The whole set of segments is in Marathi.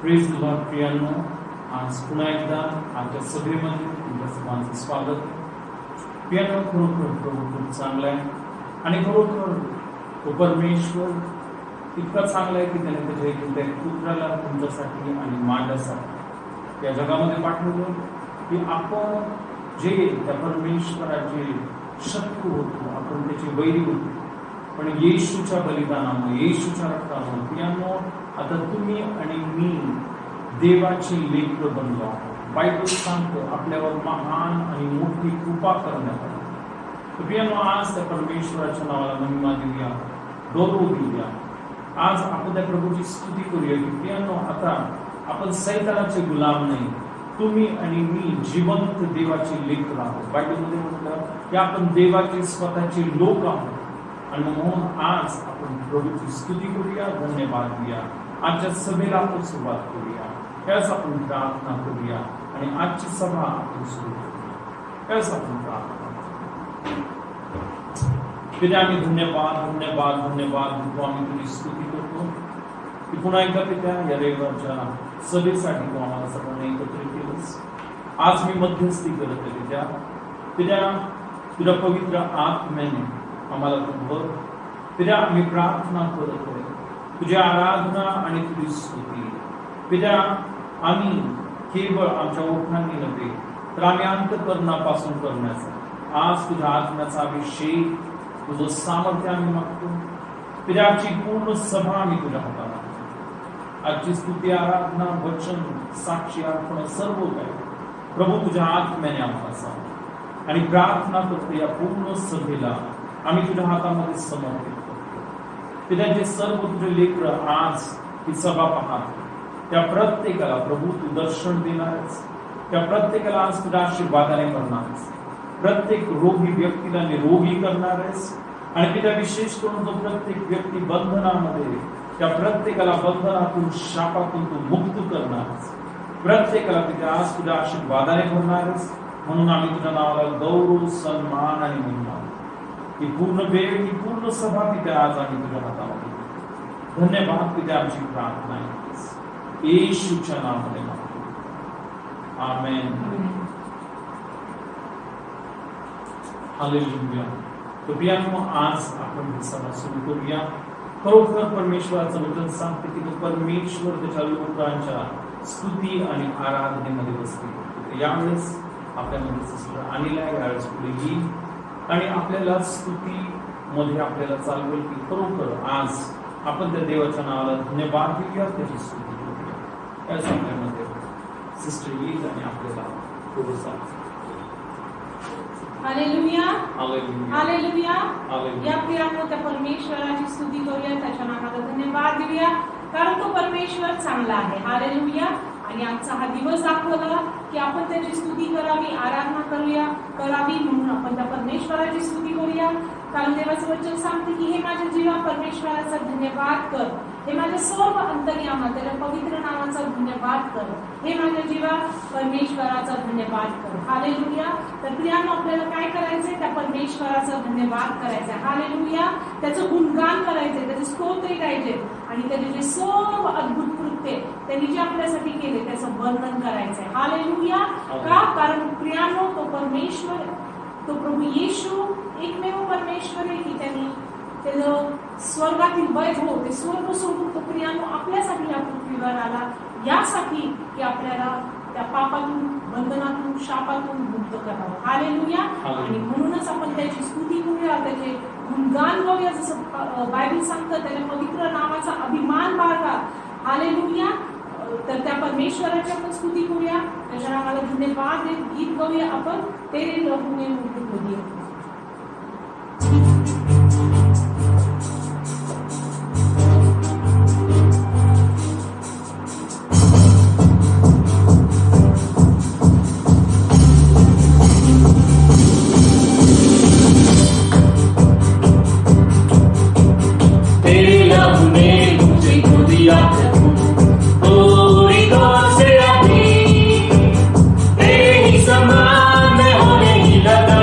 प्रेज द लॉर्ड प्रियांनो, आज पुन्हा एकदा आमच्या सभेमध्ये तुमच्या सर्वांचं स्वागत. प्रियांनो, खरोखर प्रभू खूप चांगला आहे आणि खरोखर तो परमेश्वर इतका चांगला आहे की त्याने त्याच्या एका पुत्राला तुमच्यासाठी आणि माझ्यासाठी या जगामध्ये पाठवलं की आपण जे त्या परमेश्वराचे शत्रू होतो, आपण त्याचे वैरी होतो, पण येशूच्या बलिदानामुळे, येशूच्या रक्तामुळे प्रियांनो आता तुम्ही आणि मी देवाची लेकरं बनलो आहोत. बायबल सांगतं आपल्यावर महान आणि मोठी कृपा करण्यात आली. तर प्रियांनो, आज त्या परमेश्वराच्या नावाला महिमा देऊया, गौरव देऊया. आज आपण त्या प्रभूची स्तुती करूया की प्रियांनो आता आपण सैतानाचे गुलाम नाही, तुम्ही आणि मी जिवंत देवाची लेकरं आहोत. बायबलमध्ये म्हटलं की आपण देवाचे स्वतःचे लोक आहोत. आणि म्हणून आज आपण प्रभूची स्तुती करूया, धन्यवाद देऊया. आजच्या सभेला आपण सुरुवात करूया, त्याच आपण प्रार्थना करूया आणि आजची सभा आपण सुरू करूया, त्याच आपण प्रार्थना करूया. आम्ही धन्यवाद धन्यवाद धन्यवाद देतो, आम्ही तुझी स्तुती करतो की पुन्हा एकदा पित्या या रविवारच्या सभेसाठी तू आम्हाला सर्वांना एकत्रित केलंस. आज मी मध्यस्थी करत आहे पित्या, तुझ्या पवित्र आत्म्याने आम्हाला तू भर. पित्या, आम्ही प्रार्थना करत आहे तुझी आराधना आणि तुझी स्तुती. पित्या, आम्ही केवळ आमच्या ओठांनी नव्हे तर आम्ही अंतःकरणापासून करण्याचा आज तुझ्या आत्म्याचा अभिषेक, तुझं सामर्थ्य आम्ही मागतो. पित्या, आजची पूर्ण सभा आम्ही तुझ्या हाताला मागतो. आजची स्तुती, आराधना, वचन, साक्षी, अर्पण सर्व काही प्रभू तुझ्या आत्म्याने आम्हाला सांग आणि प्रार्थना करतो या पूर्ण सभेला आम्ही तुझ्या हातामध्ये समर्पित करतो. पित्याचे सर्व तुझे लेकरं आज ही सभा पाहत, त्या प्रत्येकाला प्रभू तू दर्शन देणारच, त्या प्रत्येकाला आज तुझ्या आशीर्वादाने करणारच, प्रत्येक रोगी व्यक्तीला निरोगी करणारच. आणि पित्या, विशेष करून जो प्रत्येक व्यक्ती बंधनामध्ये, त्या प्रत्येकाला बंधनातून, शापातून तू मुक्त करणारच, प्रत्येकाला पित्या आज तुझ्या आशीर्वादाने करणारच. म्हणून आम्ही तुझ्या नावाला गौरव, सन्मान आणि महिमा, ही पूर्ण वेळ, ही पूर्ण सभा पित्या आज आम्ही तुझ्या हातामध्ये. धन्यवाद पित्या, आमची प्रार्थना आहे येशूच्या नावाने मागतो, आमेन. हालेलुया. तो प्रियांनो, आज आपण ही सभा सुरू करूया. खरोखर परमेश्वराचं वचन सांगते की तो परमेश्वर त्याच्या लोकांच्या स्तुती आणि आराधनेमध्ये बसते. यावेळेस आपल्यामध्ये सिस्टर अनिला यावेळेस पुढे येईल आणि आपल्याला स्तुती मध्ये आपल्याला चालवेल की खरोखर आज आपण त्या देवाच्या नावाला धन्यवाद देऊया, त्याची स्तुती करूया. त्याच आपल्यामध्ये सिस्टर येईल आणि आपल्याला पुढे चालवेल. Hallelujah, hallelujah, hallelujah. हालेलुया. या प्रियांनो, त्या परमेश्वराची स्तुती करूया, त्याच्या नावाला धन्यवाद देऊया, कारण तो परमेश्वर चांगला आहे. हालेलुया. आणि आजचा हा दिवस दाखवला की आपण त्याची स्तुती करावी, आराधना करावी, म्हणून आपण त्या परमेश्वराची स्तुती करूया. कारण देवाचं वचन सांगते की हे माझ्या जीवा परमेश्वराचा धन्यवाद कर, हे माझ्या सर्व अंतर्यामा त्याच्या पवित्र नावाचा धन्यवाद कर, हे माझ्या जीवा परमेश्वराचा धन्यवाद कर. हालेलुया. तर प्रियांनो, आपल्याला काय करायचंय? त्या परमेश्वराचा धन्यवाद करायचा. हालेलुया. त्याचं गुणगान करायचंय, त्याचे स्तोत्र गायचे आणि त्याचे जे सर्व अद्भुत कृत्य त्यांनी जे आपल्यासाठी केले त्याचं वर्णन करायचंय. हालेलुया. का? कारण प्रियांनो, तो परमेश्वर, तो प्रभू येशू एकमेव परमेश्वर आहे की त्यांनी त्याचं स्वर्गातील वैभव, ते स्वर्ग सोडून तो प्रियांनो आपल्यासाठी या पृथ्वीवर आला, यासाठी की आपल्याला त्या पापातून, बंधनातून, शापातून मुक्त करावं. हालेलुया. आणि म्हणूनच आपण त्याची स्तुती करूया, त्याचे गुणगान गाऊया, जसं बायबल सांगतं त्याच्या पवित्र नावाचा अभिमान बाळगा. हालेलुया. तर त्या परमेश्वराची आपण स्तुती करूया, त्याच्या नावाला धन्यवाद देत गीत गाऊया आपण, तेरे लहू ने मुझे धोया. समान होने ही लगा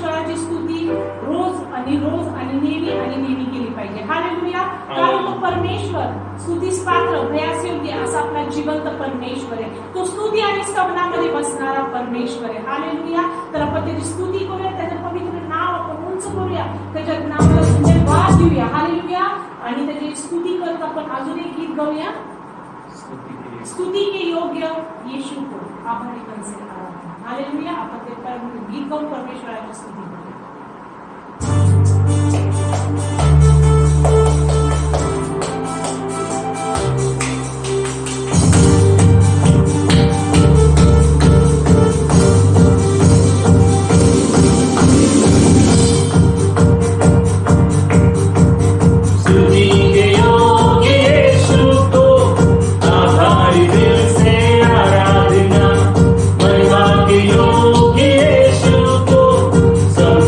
परमेश्वराची स्तुती रोज आणि नेहमी केली पाहिजे. हालेलुया. कारण तो परमेश्वर स्तुतीस पात्र भयासयोग्य असा आपला जिवंत परमेश्वर आहे. तो स्तुती आणि स्तवनामध्ये बसणारा परमेश्वर आहे. हालेलुया. तर आपण त्याची स्तुती करूया, त्याचं पवित्र नाव आपण उंच करूया, त्याच्या नावाला धन्यवाद देऊया. हालेलुया. आणि त्याची स्तुती करत आपण अजून एक गीत गाऊया. स्तुति के योग्य यीशु को आभारी मन से आराधना. हालेलुया. आपण ते गीत गाऊन परमेश्वराची स्तुती करूया. सब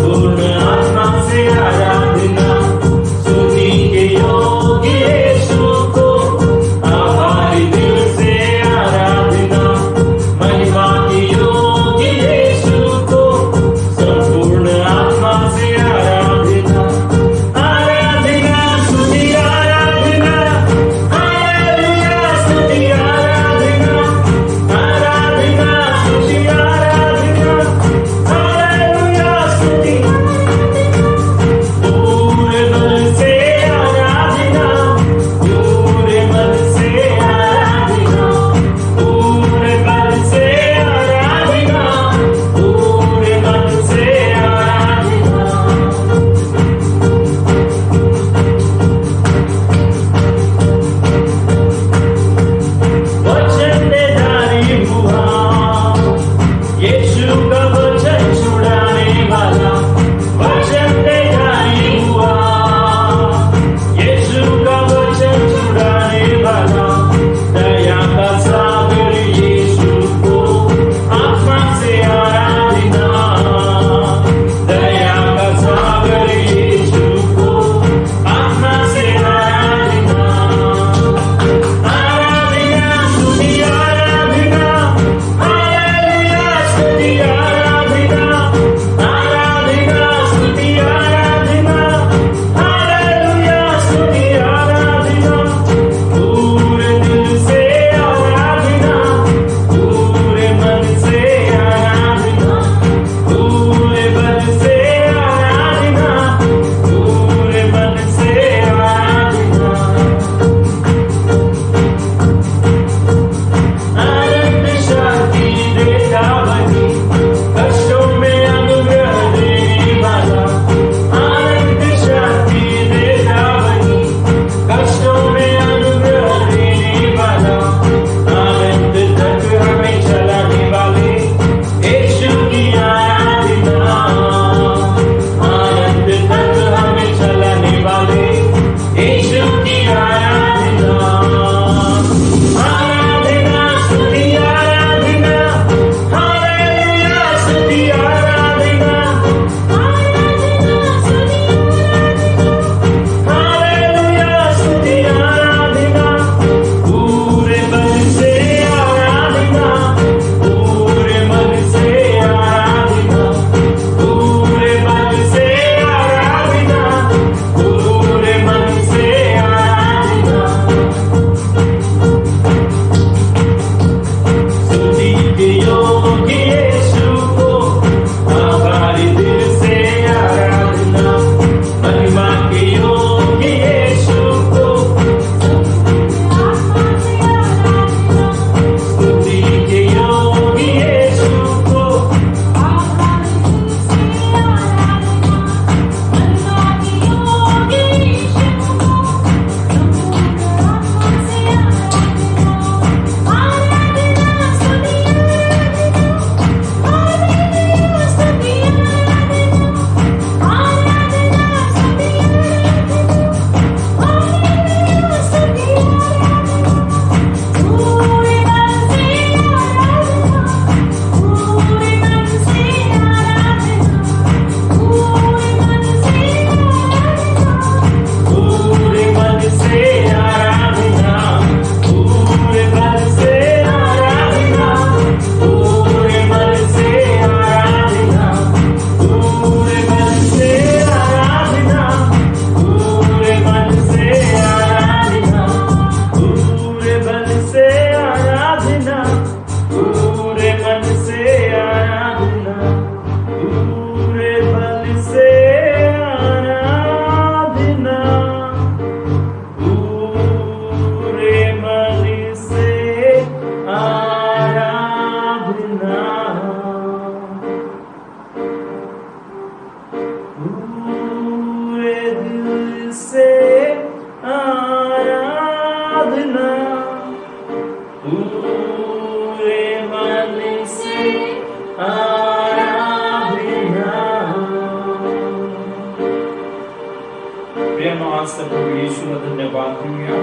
आज त्या प्रभू येशूला धन्यवाद देऊया,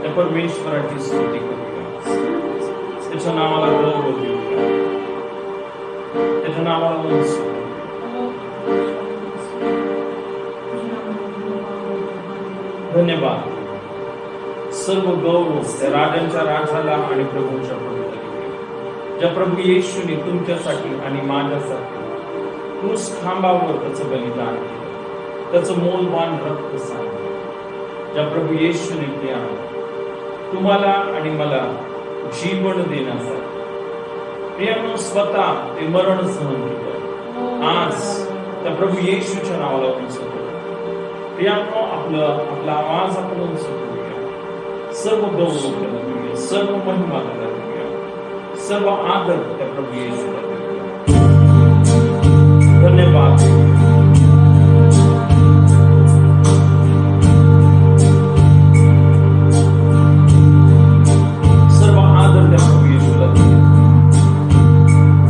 त्या परमेश्वराची स्तुती करूया, त्याच्या नावाला गौरव देऊया, त्याच्या नावाला उंच धन्यवाद. सर्व गौरव त्या राजांच्या राजाला आणि प्रभूंच्या प्रभूला देऊया, ज्या प्रभू येशूने तुमच्यासाठी आणि माझ्यासाठी क्रूस खांबावर त्याचं बलिदान केलं, त्याचं मौल्यवान रक्त सांगितलं, ज्या प्रभू येशूने प्रिया तुम्हाला आणि मला जीवन देण्यासाठी प्रियानो स्वतः ते मरण सहन केलं. आज त्या प्रभू येशूच्या नावाला उंच करू. प्रियानो आपला आवाज आपण उंच करूया, सर्व गौरव त्याला देऊया, सर्व महिमा त्याला देऊया, सर्व आदर त्या प्रभू येशूला देऊया. धन्यवाद. सर्व आदर त्या प्रभू येशूला देऊया.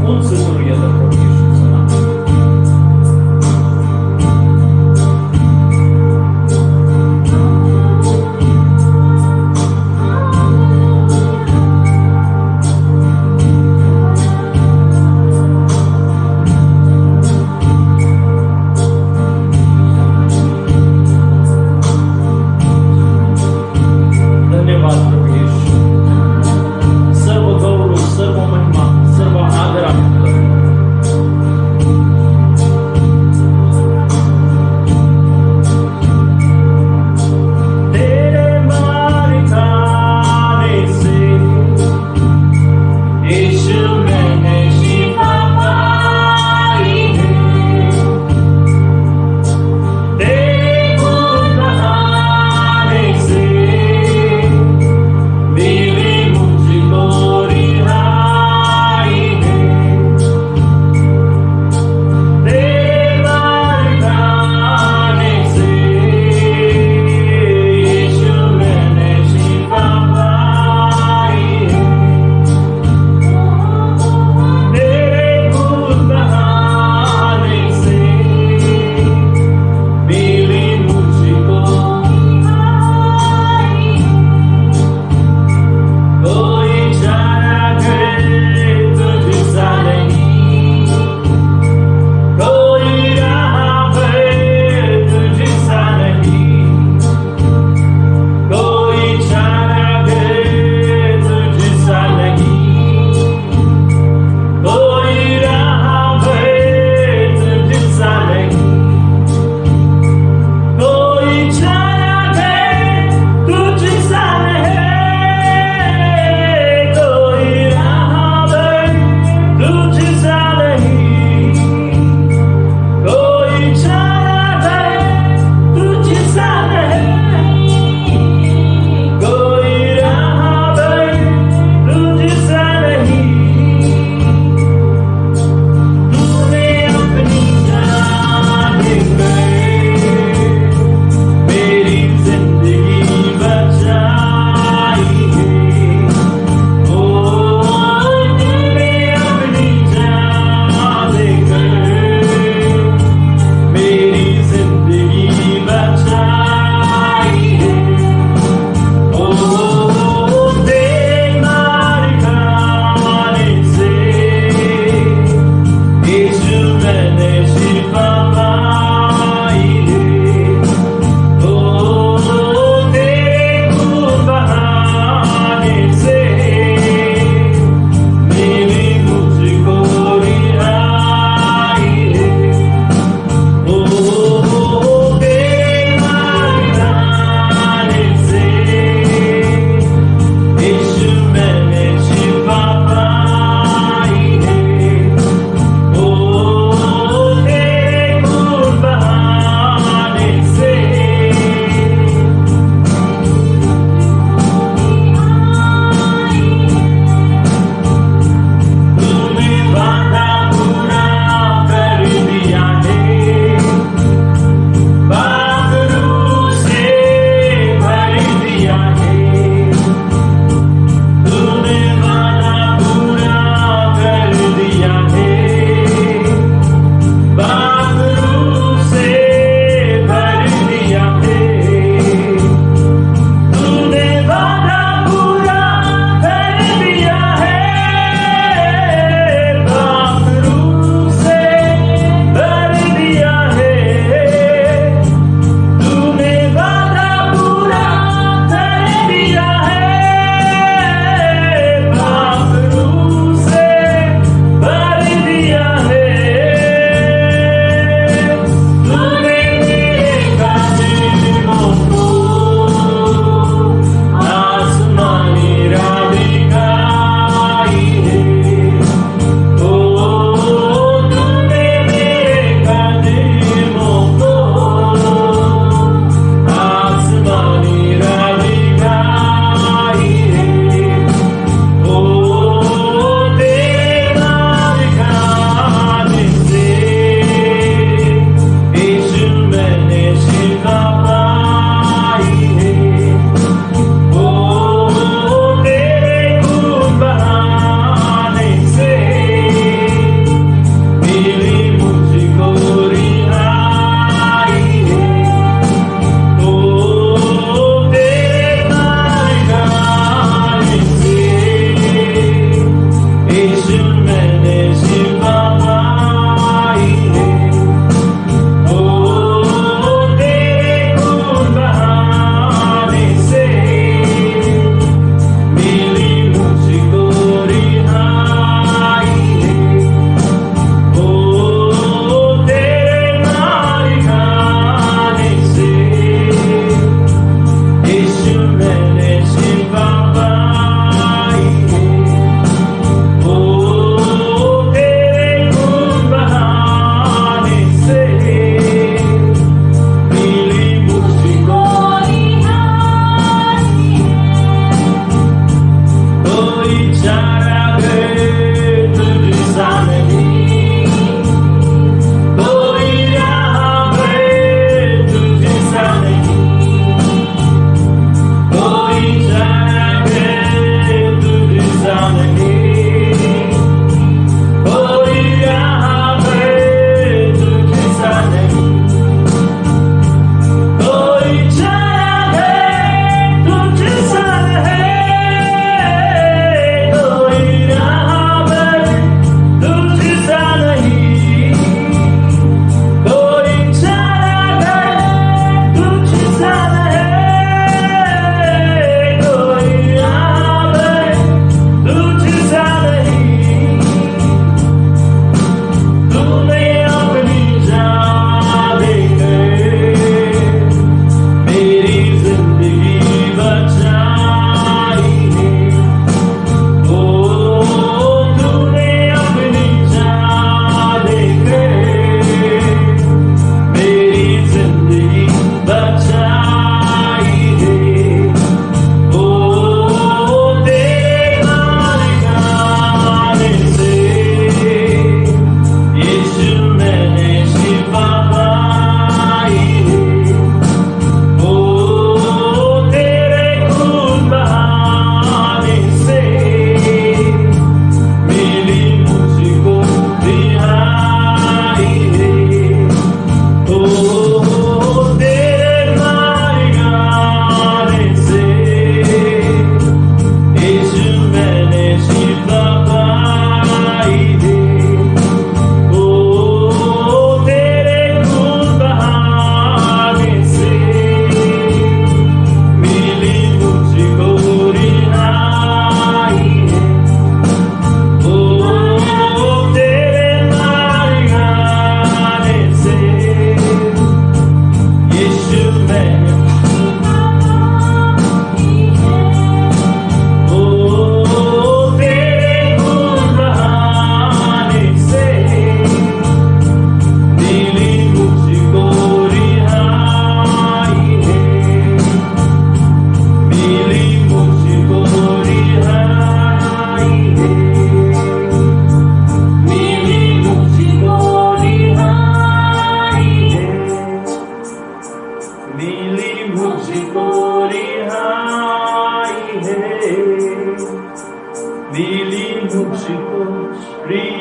उंच करूया त्या प्रभू येशूचं नाव.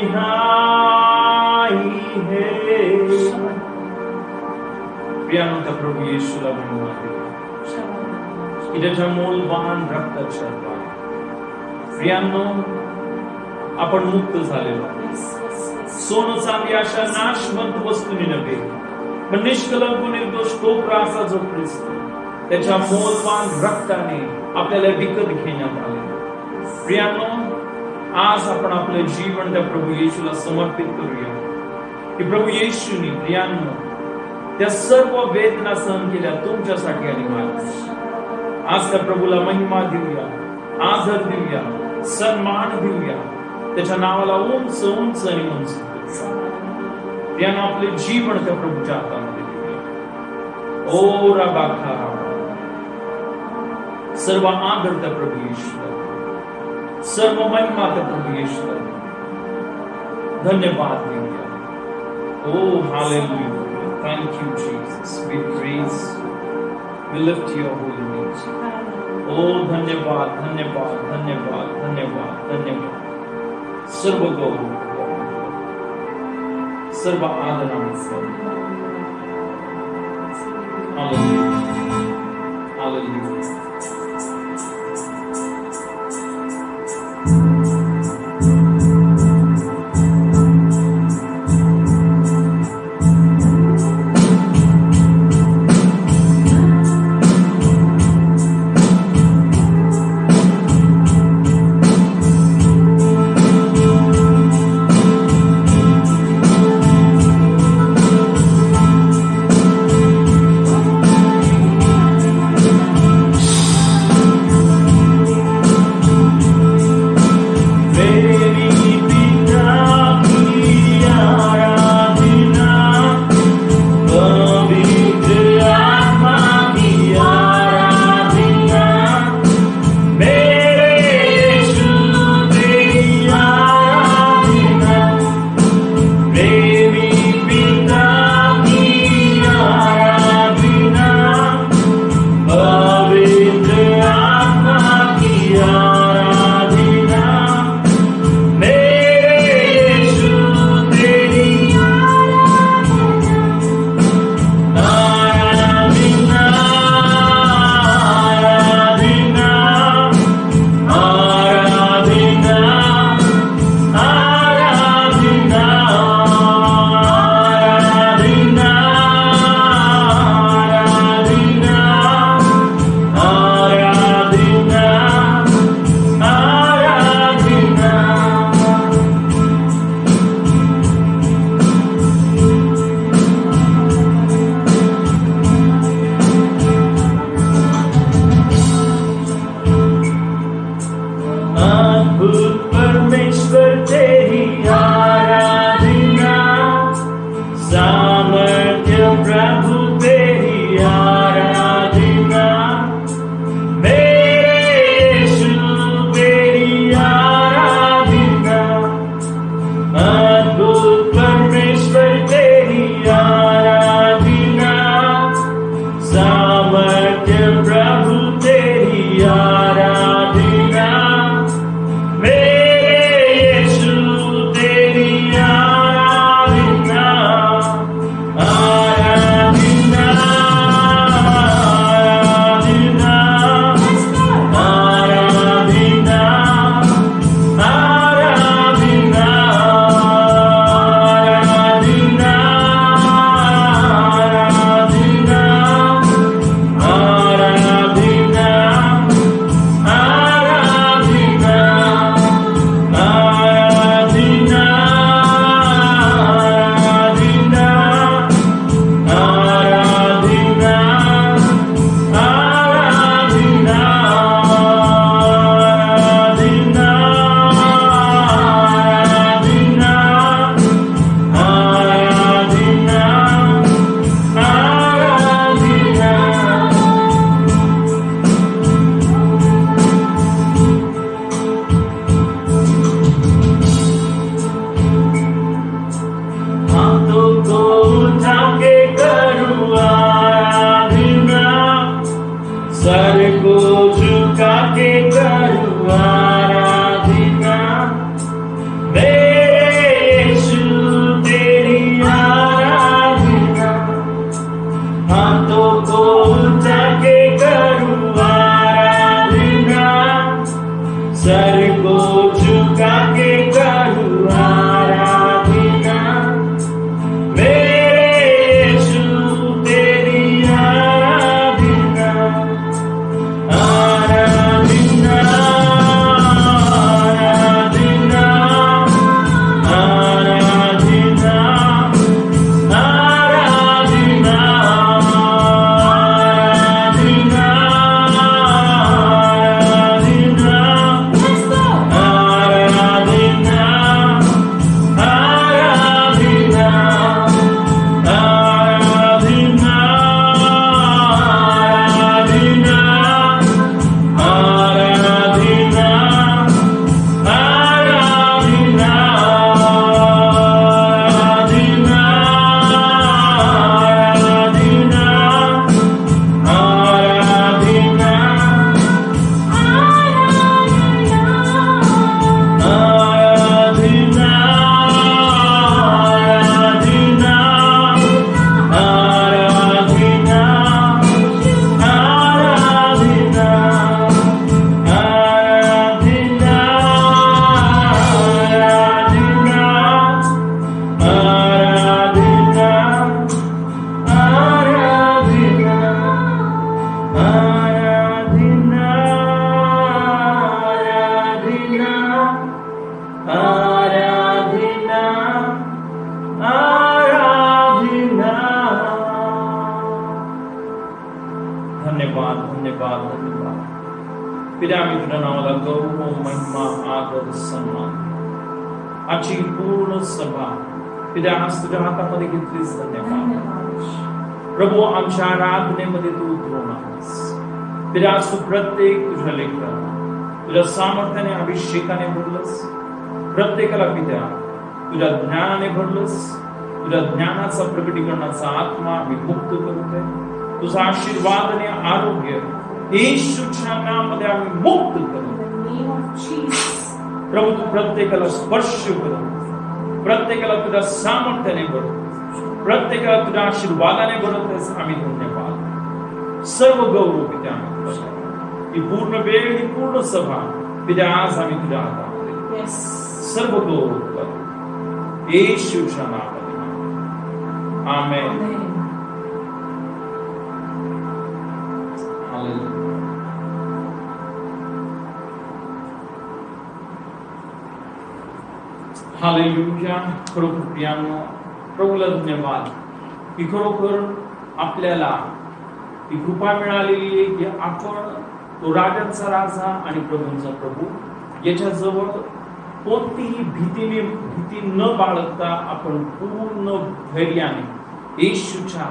रिहाई है। प्रियानो त्या प्रभू येशूला धन्यवाद देऊया की त्याच्या मौल्यवान रक्ताच्या द्वारे प्रियानो आपण मुक्त झालेलो आहोत। सोनं चांदी अशा नाशवंत वस्तूंनी नव्हे पण निष्कलंक निर्दोष तो प्रासा जो ख्रिस्त त्याच्या मौल्यवान रक्ताने आपल्याला विकत घेण्यात आले। प्रियानो आज आपण आपले जीवन त्या प्रभू येशूला समर्पित करूया की प्रभू येशूने प्रियानो त्या सर्व वेदना सहन केल्या तुमच्यासाठी आणि माझ्यासाठी। आज त्या प्रभूला महिमा देऊया, आदर देऊया, सन्मान देऊया, त्याच्या नावाला उंच उंच आणि उंच प्रियानो आपले जीवन त्या प्रभूच्या हातामध्ये देऊया। ओ राबाखा सर्व आदर त्या प्रभू येशूला, सर्व महिमा त्या प्रभू येशूला धन्यवाद देऊया। ओ hallelujah, thank you Jesus, we praise, we lift your holy name। ओ धन्यवाद धन्यवाद धन्यवाद धन्यवाद धन्यवाद। सर्व गौरव सर्व आदर हालेलुया हालेलुया। धन्यवाद धन्यवाद. पित्या आम्ही तुझ्या नावाला गौरव महिमा आदर सन्मान आजची पूर्ण सभा पित्या आज तुझ्या हातामध्ये घेतलीस. धन्यवाद प्रभू. आमच्या आराधनेमध्ये तू उतरवून आहेस पित्या. आज तू प्रत्येक तुझ्या लेकराला तुझ्या सामर्थ्याने अभिषेकाने भरलंस. प्रत्येकाला पित्या तुझ्या ज्ञानाने भरलंस. तुझ्या ज्ञानाचा प्रकटीकरणाचा आत्मा आम्ही मुक्त करतोय. तुझा आशीर्वाद आणि आरोग्य येशूच्या नामामध्ये आम्ही मुक्त करतो. प्रभू तू प्रत्येकाला स्पर्श कर. प्रत्येकाला तुझ्या सामर्थ्याने भरतो. प्रत्येकाला तुझ्या आशीर्वादाने भरतोस. आम्ही धन्यवाद. सर्व गौरव पित्या ही पूर्ण वेळ ही पूर्ण सभा पित्या आज आम्ही तुझ्या हातामध्ये सर्व गौरव कर येशूच्या नामामध्ये. आमेन. हालेलुया. हालेलुया. खरोखर प्रियांनो प्रभूला धन्यवाद की खरोखर आपल्याला ही कृपा मिळालेली आहे की आपण तो राजांचा राजा आणि प्रभूंचा प्रभू याच्याजवळ कोणतीही भीती न बाळगता आपण पूर्ण धैर्याने येशूच्या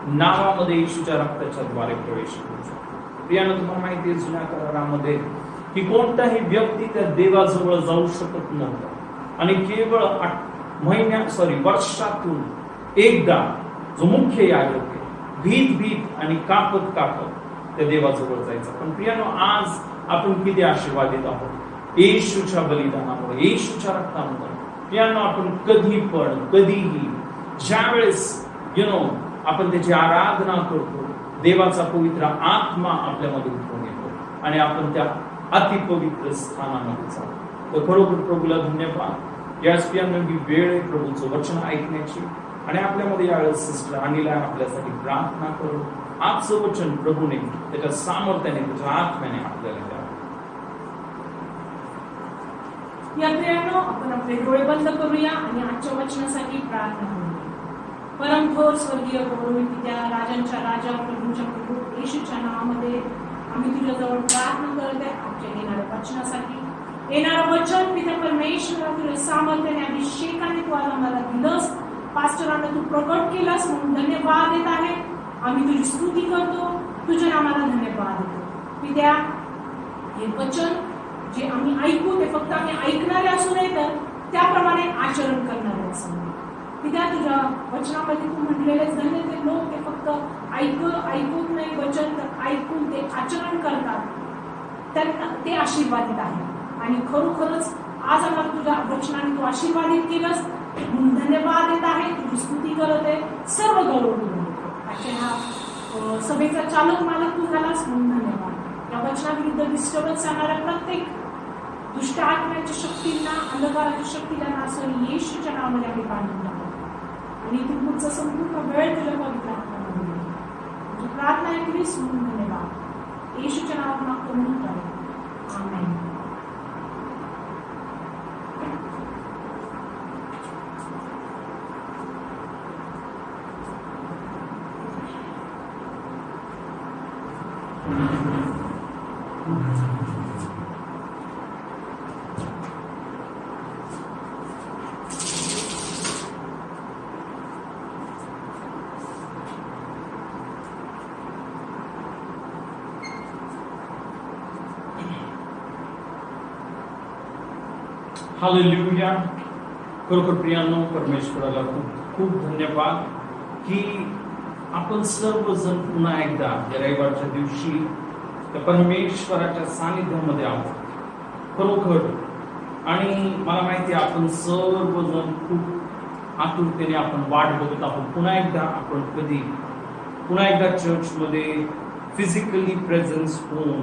नावामध्ये येशूच्या रक्ताच्या द्वारे प्रवेश करू शकतो. प्रियानं तुम्हाला माहिती आहे जुन्या करारामध्ये की कोणताही व्यक्ती त्या देवाजवळ जाऊ शकत नव्हता आणि केवळ वर्षातून एकदा जो मुख्य याजक भीत आणि कापत त्या देवाजवळ जायचा. पण प्रियानो आज आपण किती आशीर्वादित आहोत येशूच्या बलिदानामुळे येशूच्या रक्तामुळे. प्रियानो आपण कधीही ज्यावेळेस आपण त्याची आराधना करतो देवाचा पवित्र आत्मा आपल्यामध्ये उतरून येतो आणि आपण त्या अतिपवित्र स्थानामध्ये जातो. तर खरोखर प्रभूला धन्यवाद. याच प्रियानो ही वेळ आहे प्रभूचं वचन ऐकण्याची आणि आपल्यामध्ये यावेळेस सिस्टर अनिला आपल्यासाठी प्रार्थना करू. आजचं वचन प्रभूने त्याच्या सामर्थ्याने त्याच्या आत्म्याने आपल्याला द्यावं. या प्रियानो आपण आपले डोळे बंद करूया आणि आजच्या वचनासाठी प्रार्थना करूया. परमथोर स्वर्गीय गौरवी पित्या राजांच्या राजा प्रभूंच्या प्रभू येशूच्या नावामध्ये आम्ही तुझ्याजवळ प्रार्थना करत आहे आजच्या येणाऱ्या वचनासाठी. येणारं वचन पिता परमेश्वरा तुझ्या सामर्थ्याने अभिषेकाने तू आज आम्हाला दिलंस. पास्टरांना तू प्रकट केलास म्हणून धन्यवाद देत आहे. आम्ही तुझी स्तुती करतो. तुझ्या नावाला धन्यवाद देतो पित्या. हे वचन जे आम्ही ऐकू ते फक्त आम्ही ऐकणारे असू नये तर त्याप्रमाणे आचरण करणारे असू नये पित्या. तुझ्या वचनामध्ये तू म्हटलेलेच धन्य ते लोक ते फक्त ऐकून नाही वचन तर ऐकून ते आचरण करतात त्यांना ते आशीर्वादित आहे. आणि खरोखरच आज आम्हाला तुझ्या वचनाने तू आशीर्वादित केलंस म्हणून धन्यवाद देत आहे. तुझी स्तुती करत आहे. सर्व गौरव हा सभेचा चालक मालक तू झालास म्हणून धन्यवाद. या वचनाविरुद्ध डिस्टर्बन्स आणणाऱ्या प्रत्येक दुष्ट आत्म्याच्या शक्तींना अंधकाराच्या शक्तीला नासवून येशूच्या नावामध्ये आम्ही बांधून टाकतो आणि तू पुढचा संपूर्ण वेळ तुझ्या पवित्र हातामध्ये तुझी प्रार्थना ऐकलीस म्हणून धन्यवाद. येशूच्या नावात मागतो म्हणून आमेन. हालेलुया. खरोखर प्रियांनो परमेश्वराला खूप खूप धन्यवाद की आपण सर्वजण पुन्हा एकदा या रविवारच्या दिवशी त्या परमेश्वराच्या सानिध्यामध्ये आहोत खरोखर. आणि मला माहिती आहे आपण सर्वजण खूप आतुरतेने आपण वाट बघत आहोत पुन्हा एकदा आपण कधी पुन्हा एकदा चर्चमध्ये फिजिकली प्रेझेन्स होऊन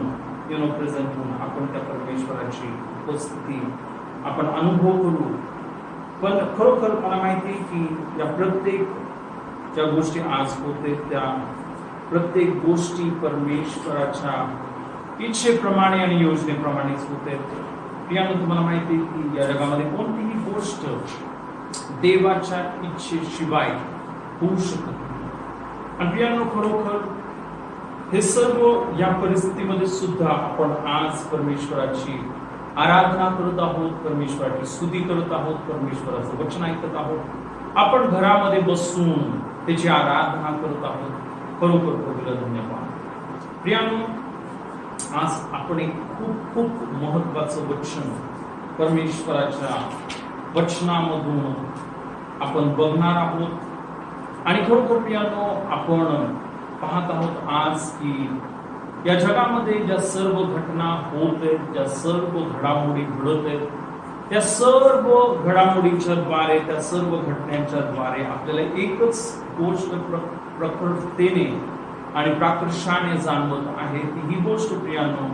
प्रेझेंट होऊन आपण त्या परमेश्वराची उपस्थिती आपण अनुभव करू. पण खरोखर मला माहिती आहे की या प्रत्येक ज्या गोष्टी आज होते त्या प्रत्येक गोष्टी परमेश्वराच्या इच्छेप्रमाणे आणि योजनेप्रमाणेच होते. प्रियांनो तुम्हाला माहिती आहे की या जगामध्ये कोणतीही गोष्ट देवाच्या इच्छेशिवाय होऊ शकत नाही. आणि प्रियांनो खरोखर हे सर्व या परिस्थितीमध्ये सुद्धा आपण आज परमेश्वराची आराधना करत आहोत, परमेश्वराची स्तुती करत आहोत, परमेश्वराचं वचन ऐकत आहोत, आपण घरामध्ये बसून त्याची आराधना करत आहोत. खरोखर प्रभूला धन्यवाद. प्रियानो, आज आपण एक खूप खूप महत्वाचं वचन परमेश्वराच्या वचनामधून आपण बघणार आहोत. आणि खरोखर प्रियानो, आपण पाहत आहोत आज की या जगामध्ये ज्या सर्व घटना होत आहेत, ज्या सर्व घडामोडी घडत आहेत, त्या सर्व घडामोडींच्या द्वारे, त्या सर्व घटनांच्या द्वारे आपल्याला एकच गोष्ट प्रखरतेने आणि प्राकर्षाने जाणवत आहे. ही गोष्ट प्रियानो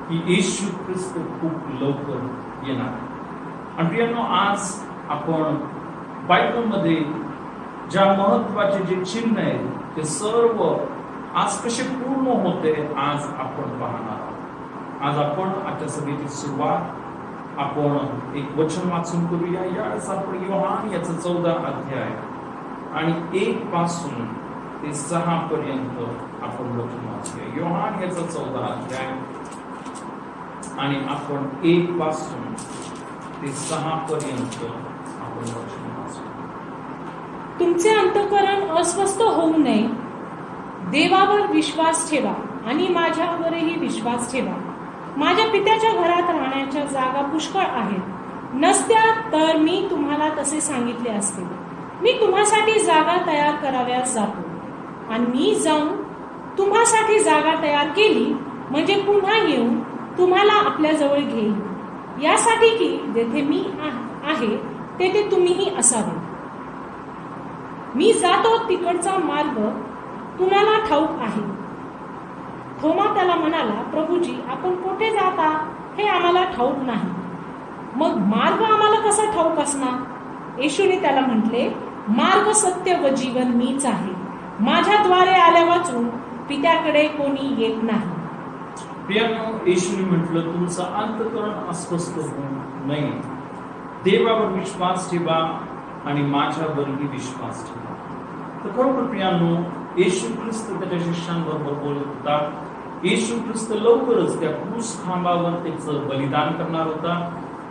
की येशू ख्रिस्त खूप लवकर येणार. आणि प्रियानो, आज आपण बायबलमध्ये ज्या महत्वाचे जे चिन्ह आहेत ते सर्व आज कसे पूर्ण होते आज आपण पाहणार आहोत. आज आपण आजच्या सभेची सुरुवात आपण एक वचन वाचून करूया. यावेळेस आपण योहान याचा 14 अध्याय आणि 1 पासून ते 6 पर्यंत आपण वचन वाचूया. योहान याचा 14 अध्याय आणि आपण 1 पासून ते 6 पर्यंत आपण वचन वाचूया. तुमचे अंतःकरण अस्वस्थ होऊ नये. देवावर विश्वास ठेवा आणि माझ्यावरही विश्वास ठेवा. माझ्या पित्याच्या घरात राहण्याच्या जागा पुष्कळ आहेत. नसत्या तर मी तुम्हाला तसे सांगितले असते. मी तुम्हासाठी जागा तयार कराव्यास जातो. आणि मी जाऊन तुम्हासाठी जागा तयार केली म्हणजे पुन्हा येऊन तुम्हाला आपल्याजवळ घेईन, यासाठी की जेथे मी आहे तेथे तुम्हीही असावे. मी जातो तिकडचा मार्ग तुम्हाला ठाऊक आहे. थोमा त्याला म्हणाला, प्रभूजी, आपण कुठे जाता हे आम्हाला ठाऊक नाही. मग मार्ग आम्हाला कसा ठाऊक असणार? येशूने त्याला म्हटले, मार्ग, सत्य व जीवन मीच आहे. माझ्याद्वारे आल्या वाचून पित्याकडे कोणी येत नाही. प्रियानो, येशूने म्हटलं, तुमचं अंतःकरण अस्वस्थ होऊ नये. देवावर विश्वास ठेवा आणि माझ्यावरही विश्वास ठेवा. तर खरोखर प्रियानो, येशू ख्रिस्त त्याच्या शिष्यांबरोबर बोलत होता. येशू ख्रिस्त लवकरच त्या क्रूस खांबावर त्याचं बलिदान करणार होता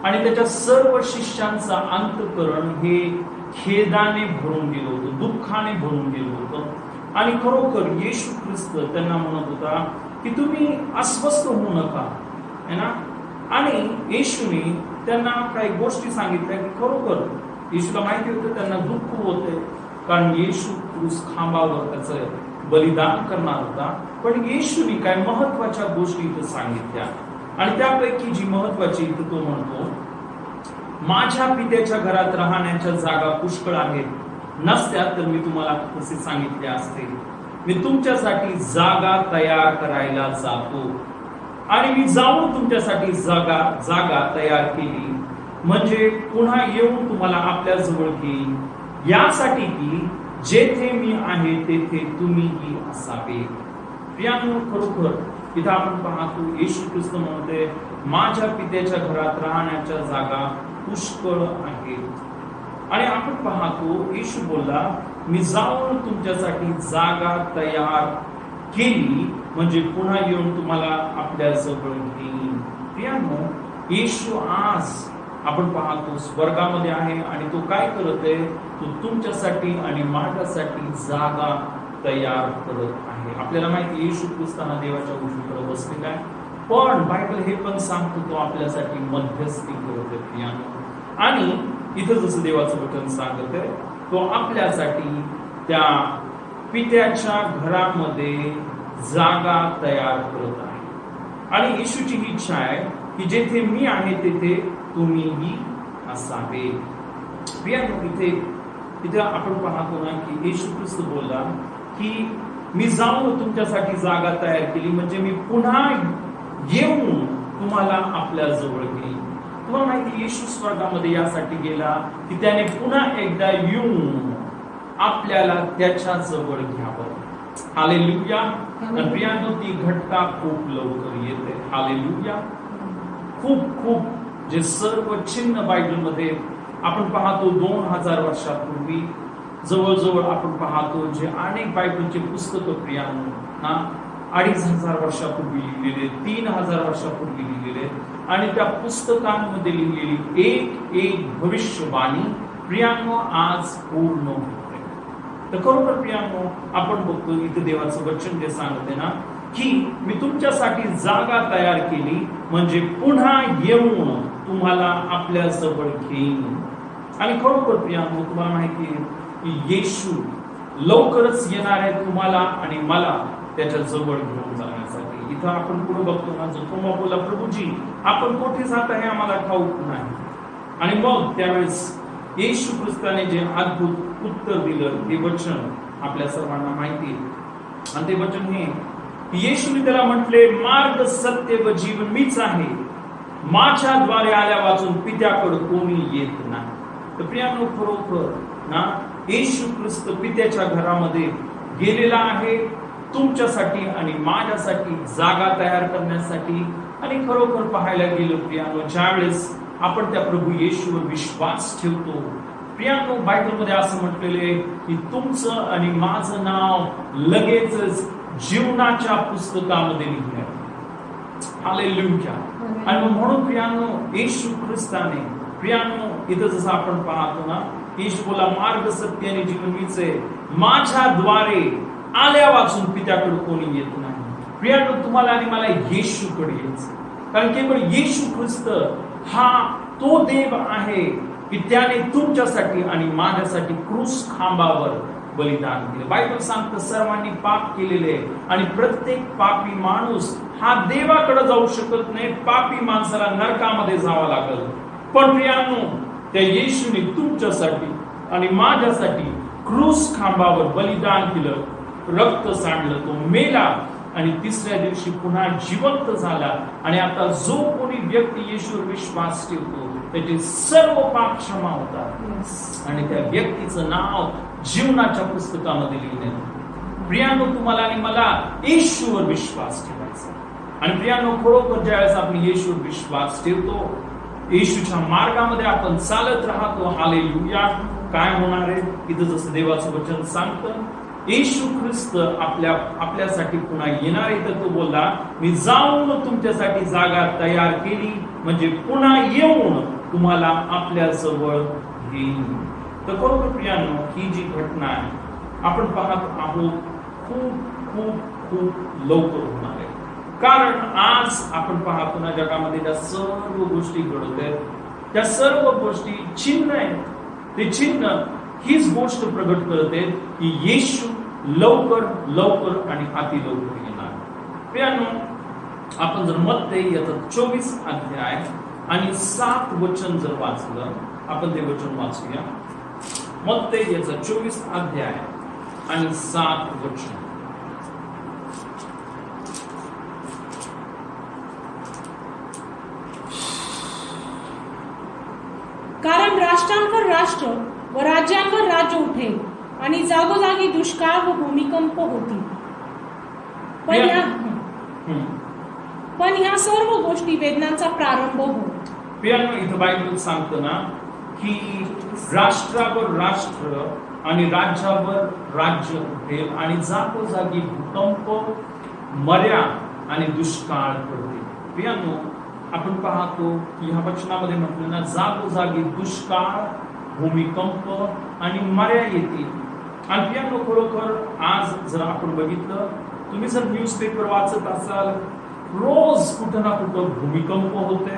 आणि त्याच्या सर्व शिष्यांचं अंतःकरण हे खेदाने भरून गेलं होतं, दुःखाने भरून गेलं होतं. आणि खरोखर येशू ख्रिस्त त्यांना म्हणत होता की तुम्ही अस्वस्थ होऊ नका, है ना. आणि येशूने त्यांना काही गोष्टी सांगितल्या की खरोखर येशूला माहिती होतं त्यांना दुःख होते, कारण येशू क्रूस खांबावर त्याचं बलिदान करणार होता. पण येशूने काय महत्वाच्या गोष्टी इथं सांगितल्या आणि त्यापैकी जी महत्वाची इथं तो म्हणतो, माझ्या पित्याच्या घरात राहण्याच्या जागा पुष्कळ आहेत. नसत्या तर मी तुम्हाला तसे सांगितले असते. मी तुमच्यासाठी जागा तयार करायला जातो आणि मी जाऊन तुमच्यासाठी जागा तयार केली म्हणजे पुन्हा येऊन तुम्हाला आपल्या जवळ घेईन, यासाठी की जेथे मी आहे तेथे तुम्हीही असावे. प्रियानो, खरोखर इथं आपण पाहतो येशू ख्रिस्त म्हणते, माझ्या पित्याच्या घरात राहण्याच्या जागा पुष्कळ आहेत. आणि आपण पाहतो येशू बोलला, मी जाऊन तुमच्यासाठी जागा तयार केली म्हणजे पुन्हा येऊन तुम्हाला आपल्या जवळ घेईन. प्रियानो, येशू आज आपण पाहतो स्वर्गामध्ये आहे आणि तो काय करत आहे, तो तुमच्यासाठी आणि माझ्यासाठी जागा तयार करत आहे. आपल्याला माहिती येशू ख्रिस्त हा देवाच्या उजवीकडे बसलेला आहे, पण बायबल हे पण सांगतो तो आपल्यासाठी मध्यस्थी करत आहे. आणि इथं जसं देवाचं वचन सांगत आहे, तो आपल्यासाठी त्या पित्याच्या घरामध्ये जागा तयार करत आहे. आणि येशूची ही इच्छा आहे की जेथे मी आहे तेथे तुम्हीही असावे. इथे आपण पाहतो ना की येशू ख्रिस्त बोलला की मी जाऊन तुमच्यासाठी जागा तयार केली म्हणजे मी पुन्हा येऊन तुम्हाला आपल्या जवळ घेईन. तुम्हाला माहिती, येशू स्वर्गामध्ये यासाठी गेला की त्याने पुन्हा एकदा येऊन आपल्याला त्याच्या जवळ घ्यावं. हालेलुया. प्रियानो, ती घटना खूप लवकर येते. हालेलुया. खूप जे सर्व चिन्ह बायबलमध्ये आपण पाहतो 2000 वर्षापूर्वी जवळजवळ आपण पाहतो जे अनेक बायबलचे पुस्तकं प्रियानो ना 2500 वर्षापूर्वी लिहिलेले, 3000 वर्षापूर्वी लिहिलेले, आणि त्या पुस्तकांमध्ये लिहिलेली एक एक भविष्यवाणी प्रियांनो आज पूर्ण होते. तर खरोखर प्रियांनो आपण बघतो इथे देवाचं वचन जे सांगते ना की मी तुमच्यासाठी जागा तयार केली म्हणजे पुन्हा येऊन तुम्हाला आपल्या जवळ घेईन. आणि खरोखर प्रियांनो तुम्हाला माहिती आहे की येशू लवकरच येणार आहे तुम्हाला आणि मला त्याच्या जवळ घेऊन जाण्यासाठी. इथं आपण पुढे बघतो ना, जो थोमा बोला प्रभूजी आपण कुठे जात आहे आम्हाला ठाऊक नाही. आणि मग त्यावेळेस येशू ख्रिस्ताने जे अद्भुत उत्तर दिलं ते वचन आपल्या सर्वांना माहिती आहे. आणि ते वचन हे येशूने त्याला म्हटले, मार्ग सत्य व जीवन मीच आहे, माझ्याद्वारे आल्या वाचून पित्याकडे कोणी येत नाही. तर प्रियांनो खरोखर ना येशू ख्रिस्त पित्याच्या घरामध्ये गेलेला आहे तुमच्यासाठी आणि माझ्यासाठी जागा तयार करण्यासाठी. आणि खरोखर पाहायला गेलं प्रियांनो ज्यावेळेस आपण त्या प्रभू येशूवर विश्वास ठेवतो, प्रियांनो बायबलमध्ये असं म्हटलेले की तुमचं आणि माझं नाव लगेचच जीवनाच्या पुस्तकामध्ये लिहिलं. हालेलुया. आणि म्हणून प्रियांनो येशू ख्रिस्ताने प्रियांनो इथं जसं आपण पाहतो ना, येशू बोला मार्ग सत्य आणि जीवन मीच आहे, माझ्याद्वारे आल्या वाचून पित्याकडे कोणी येत नाही. प्रियांनो तुम्हाला आणि मला येशूकडे यायचं, कारण केवळ येशू ख्रिस्त हा तो देव आहे की त्याने तुमच्यासाठी आणि माझ्यासाठी क्रूस खांबावर बलिदान केले. बायबल सांगतं सर्वांनी पाप केलेले आणि प्रत्येक पापी माणूस हा देवाकडे जाऊ शकत नाही, पापी माणसाला नरकामध्ये जावं लागल. पण प्रियांनो त्या येशूने तुमच्यासाठी आणि माझ्यासाठी क्रूस खांबावर बलिदान केलं, रक्त सांडलं, तो मेला आणि तिसऱ्या दिवशी पुन्हा जिवंत झाला. आणि आता जो कोणी व्यक्ती येशूवर विश्वास ठेवतो त्याचे सर्व पाप क्षमा होतात आणि त्या व्यक्तीचं नाव जीवनाच्या पुस्तकामध्ये लिहिलं. प्रियांनो तुम्हाला आणि मला येशूवर विश्वास ठेवायचा. आणि प्रियांनो खरोखर ज्यावेळेस आपण येशूवर विश्वास ठेवतो, येशूच्या मार्गामध्ये आपण चालत राहतो, हालेलुया, काय होणार आहे इथं जसं देवाचं वचन सांगतं, येशू ख्रिस्त आपल्यासाठी पुन्हा येणार आहे. तर तो बोलला मी जाऊन तुमच्यासाठी जागा तयार केली म्हणजे पुन्हा येऊन तुम्हाला आपल्या जवळ घेईन. तर खरोखर प्रियांनो ही जी घटना आहे आपण पाहत आहोत खूप खूप खूप लवकर होणार आहे. कारण आज आपण पाहतो ना जगामध्ये ज्या सर्व गोष्टी घडत आहेत त्या सर्व गोष्टी चिन्ह आहेत. ते चिन्ह हीच गोष्ट प्रगट करत आहेत की येशू लवकर लवकर आणि अति लवकर येणार. प्रियांनो आपण जर मत्ते याचा 24 अध्याय आणि 7 वचन जर वाचलं, आपण ते वचन वाचूया. मत्ते याचा 24 अध्याय आणि 7 वचन. कारण राष्ट्रांवर राष्ट्र व राज्यांवर राज्य उठेल आणि जागोजागी दुष्काळ व भूमिकंप होतील. पण ह्या सर्व गोष्टी वेदनांचा प्रारंभ होत. प्रियांनो इथं बायबल सांगतं ना की राष्ट्रावर राष्ट्र आणि राज्यावर राज्य उठेल आणि जागोजागी भूकंप, मर्या आणि दुष्काळ पडतील. प्रियांनो आपण पाहतो की ह्या वचनामध्ये म्हटलं ना जागोजागी दुष्काळ, भूमिकंप आणि मर्या येतील. आणि प्रियांनो खरोखर आज जर आपण बघितलं, तुम्ही जर न्यूजपेपर वाचत असाल, रोज कुठं ना कुठं भूमिकंप होते.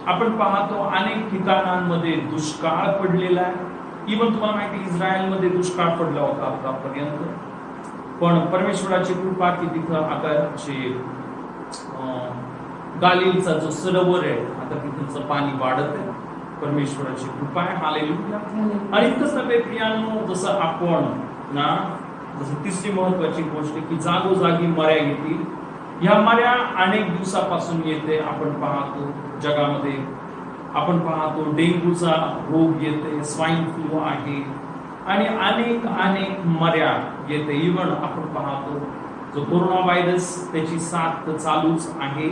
आपण पाहतो अनेक ठिकाणांमध्ये दुष्काळ पडलेला आहे. इव्हन तुम्हाला माहिती इस्रायलमध्ये दुष्काळ पडला होता आतापर्यंत. पण परमेश्वराची कृपा की तिथं आता जे गालिलचा जो सरोवर आहे आता तिथलं पाणी वाढत आहे. परमेश्वराची कृपा आहे, हालेलुया. आणि इतकंच नव्हे प्रियांनो, जसं आपण ना जसं तिसरी महत्वाची गोष्ट की जागोजागी मर्या येतील. ह्या मर्या अनेक दिवसापासून येते. आपण पाहतो जगामध्ये, आपण पाहतो डेंग्यूचा रोग येते, स्वाईन फ्लू आहे आणि अनेक अनेक मर्या येते. इव्हन आपण पाहतो जो कोरोना व्हायरस त्याची साथ चालूच आहे.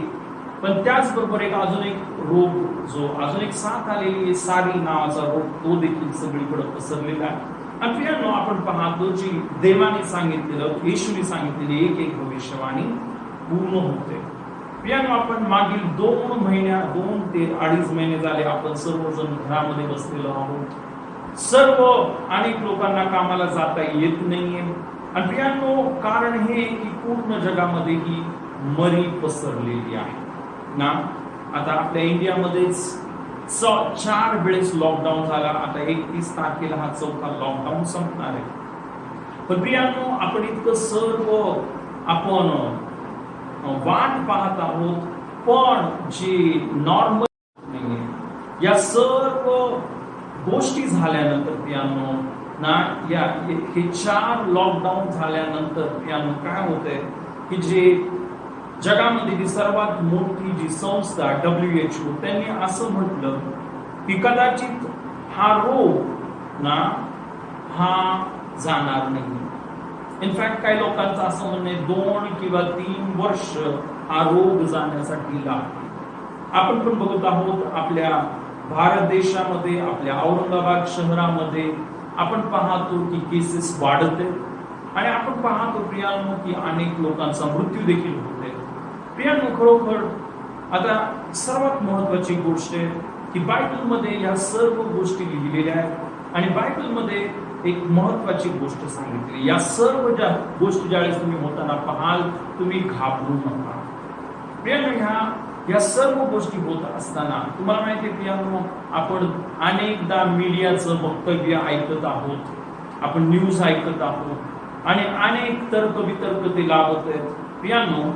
पण त्याचबरोबर अजून एक रोग जो अजून एक साथ आलेली सारी नावाचा रोग, तो देखील सगळीकडे पसरलेला आहे. आणि प्रियांनो आपण पाहतो जी देवाने सांगितलेलं, येशूने सांगितलेली एक एक भविष्यवाणी पूर्ण होते. प्रियानो, आपण मागील 2 ते 2.5 महिने झाले आपण सर्वजण घरामध्ये बसलेलो आहोत. सर्व अनेक लोकांना कामाला जाता येत नाहीये. आणि प्रियानो, कारण हे की पूर्ण जगामध्ये ही मरी पसरलेली आहे ना. आता आपल्या इंडियामध्येच 4 वेळेस लॉकडाऊन झाला. आता 31 तारखेला हा 4था लॉकडाऊन संपणार आहे. पण प्रियानो, आपण इतकं सर्व आपण वाट पाहत आहोत, पण जे नॉर्मल नाहीये. या सर्व गोष्टी झाल्यानंतर प्रियानो ना, हे 4 लॉकडाऊन झाल्यानंतर प्रियानो काय होतंय की जे जगामध्ये जी सर्वात मोठी जी संस्था WHO त्यांनी असं म्हटलं की कदाचित हा रोग ना हा जाणार नाही. इनफॅक्ट काही लोकांचं असं म्हणणं आहे 2 किंवा 3 वर्ष हा रोग जाण्यासाठी लागतो. आपण पण बघत आहोत आपल्या भारत देशामध्ये, आपल्या औरंगाबाद शहरामध्ये आपण पाहतो की केसेस वाढत आहेत आणि आपण पाहतो प्रियानो की अनेक लोकांचा मृत्यू देखील होतोय. प्रियानो, खरोखर आता सर्वात महत्वाची गोष्ट आहे की बायबलमध्ये या सर्व गोष्टी लिहिलेल्या आहेत आणि बायबलमध्ये एक महत्वाची गोष्ट सांगितली. या सर्व ज्या गोष्टी ज्यावेळेस तुम्ही होताना पाहाल, तुम्ही घाबरू नका. प्रियानो, या सर्व गोष्टी होत असताना तुम्हाला माहिती आहे प्रियानो, आपण अनेकदा मीडियाचं वक्तव्य ऐकत आहोत, आपण न्यूज ऐकत आहोत आणि अनेक तर्क वितर्क ते लावत आहेत प्रियानो.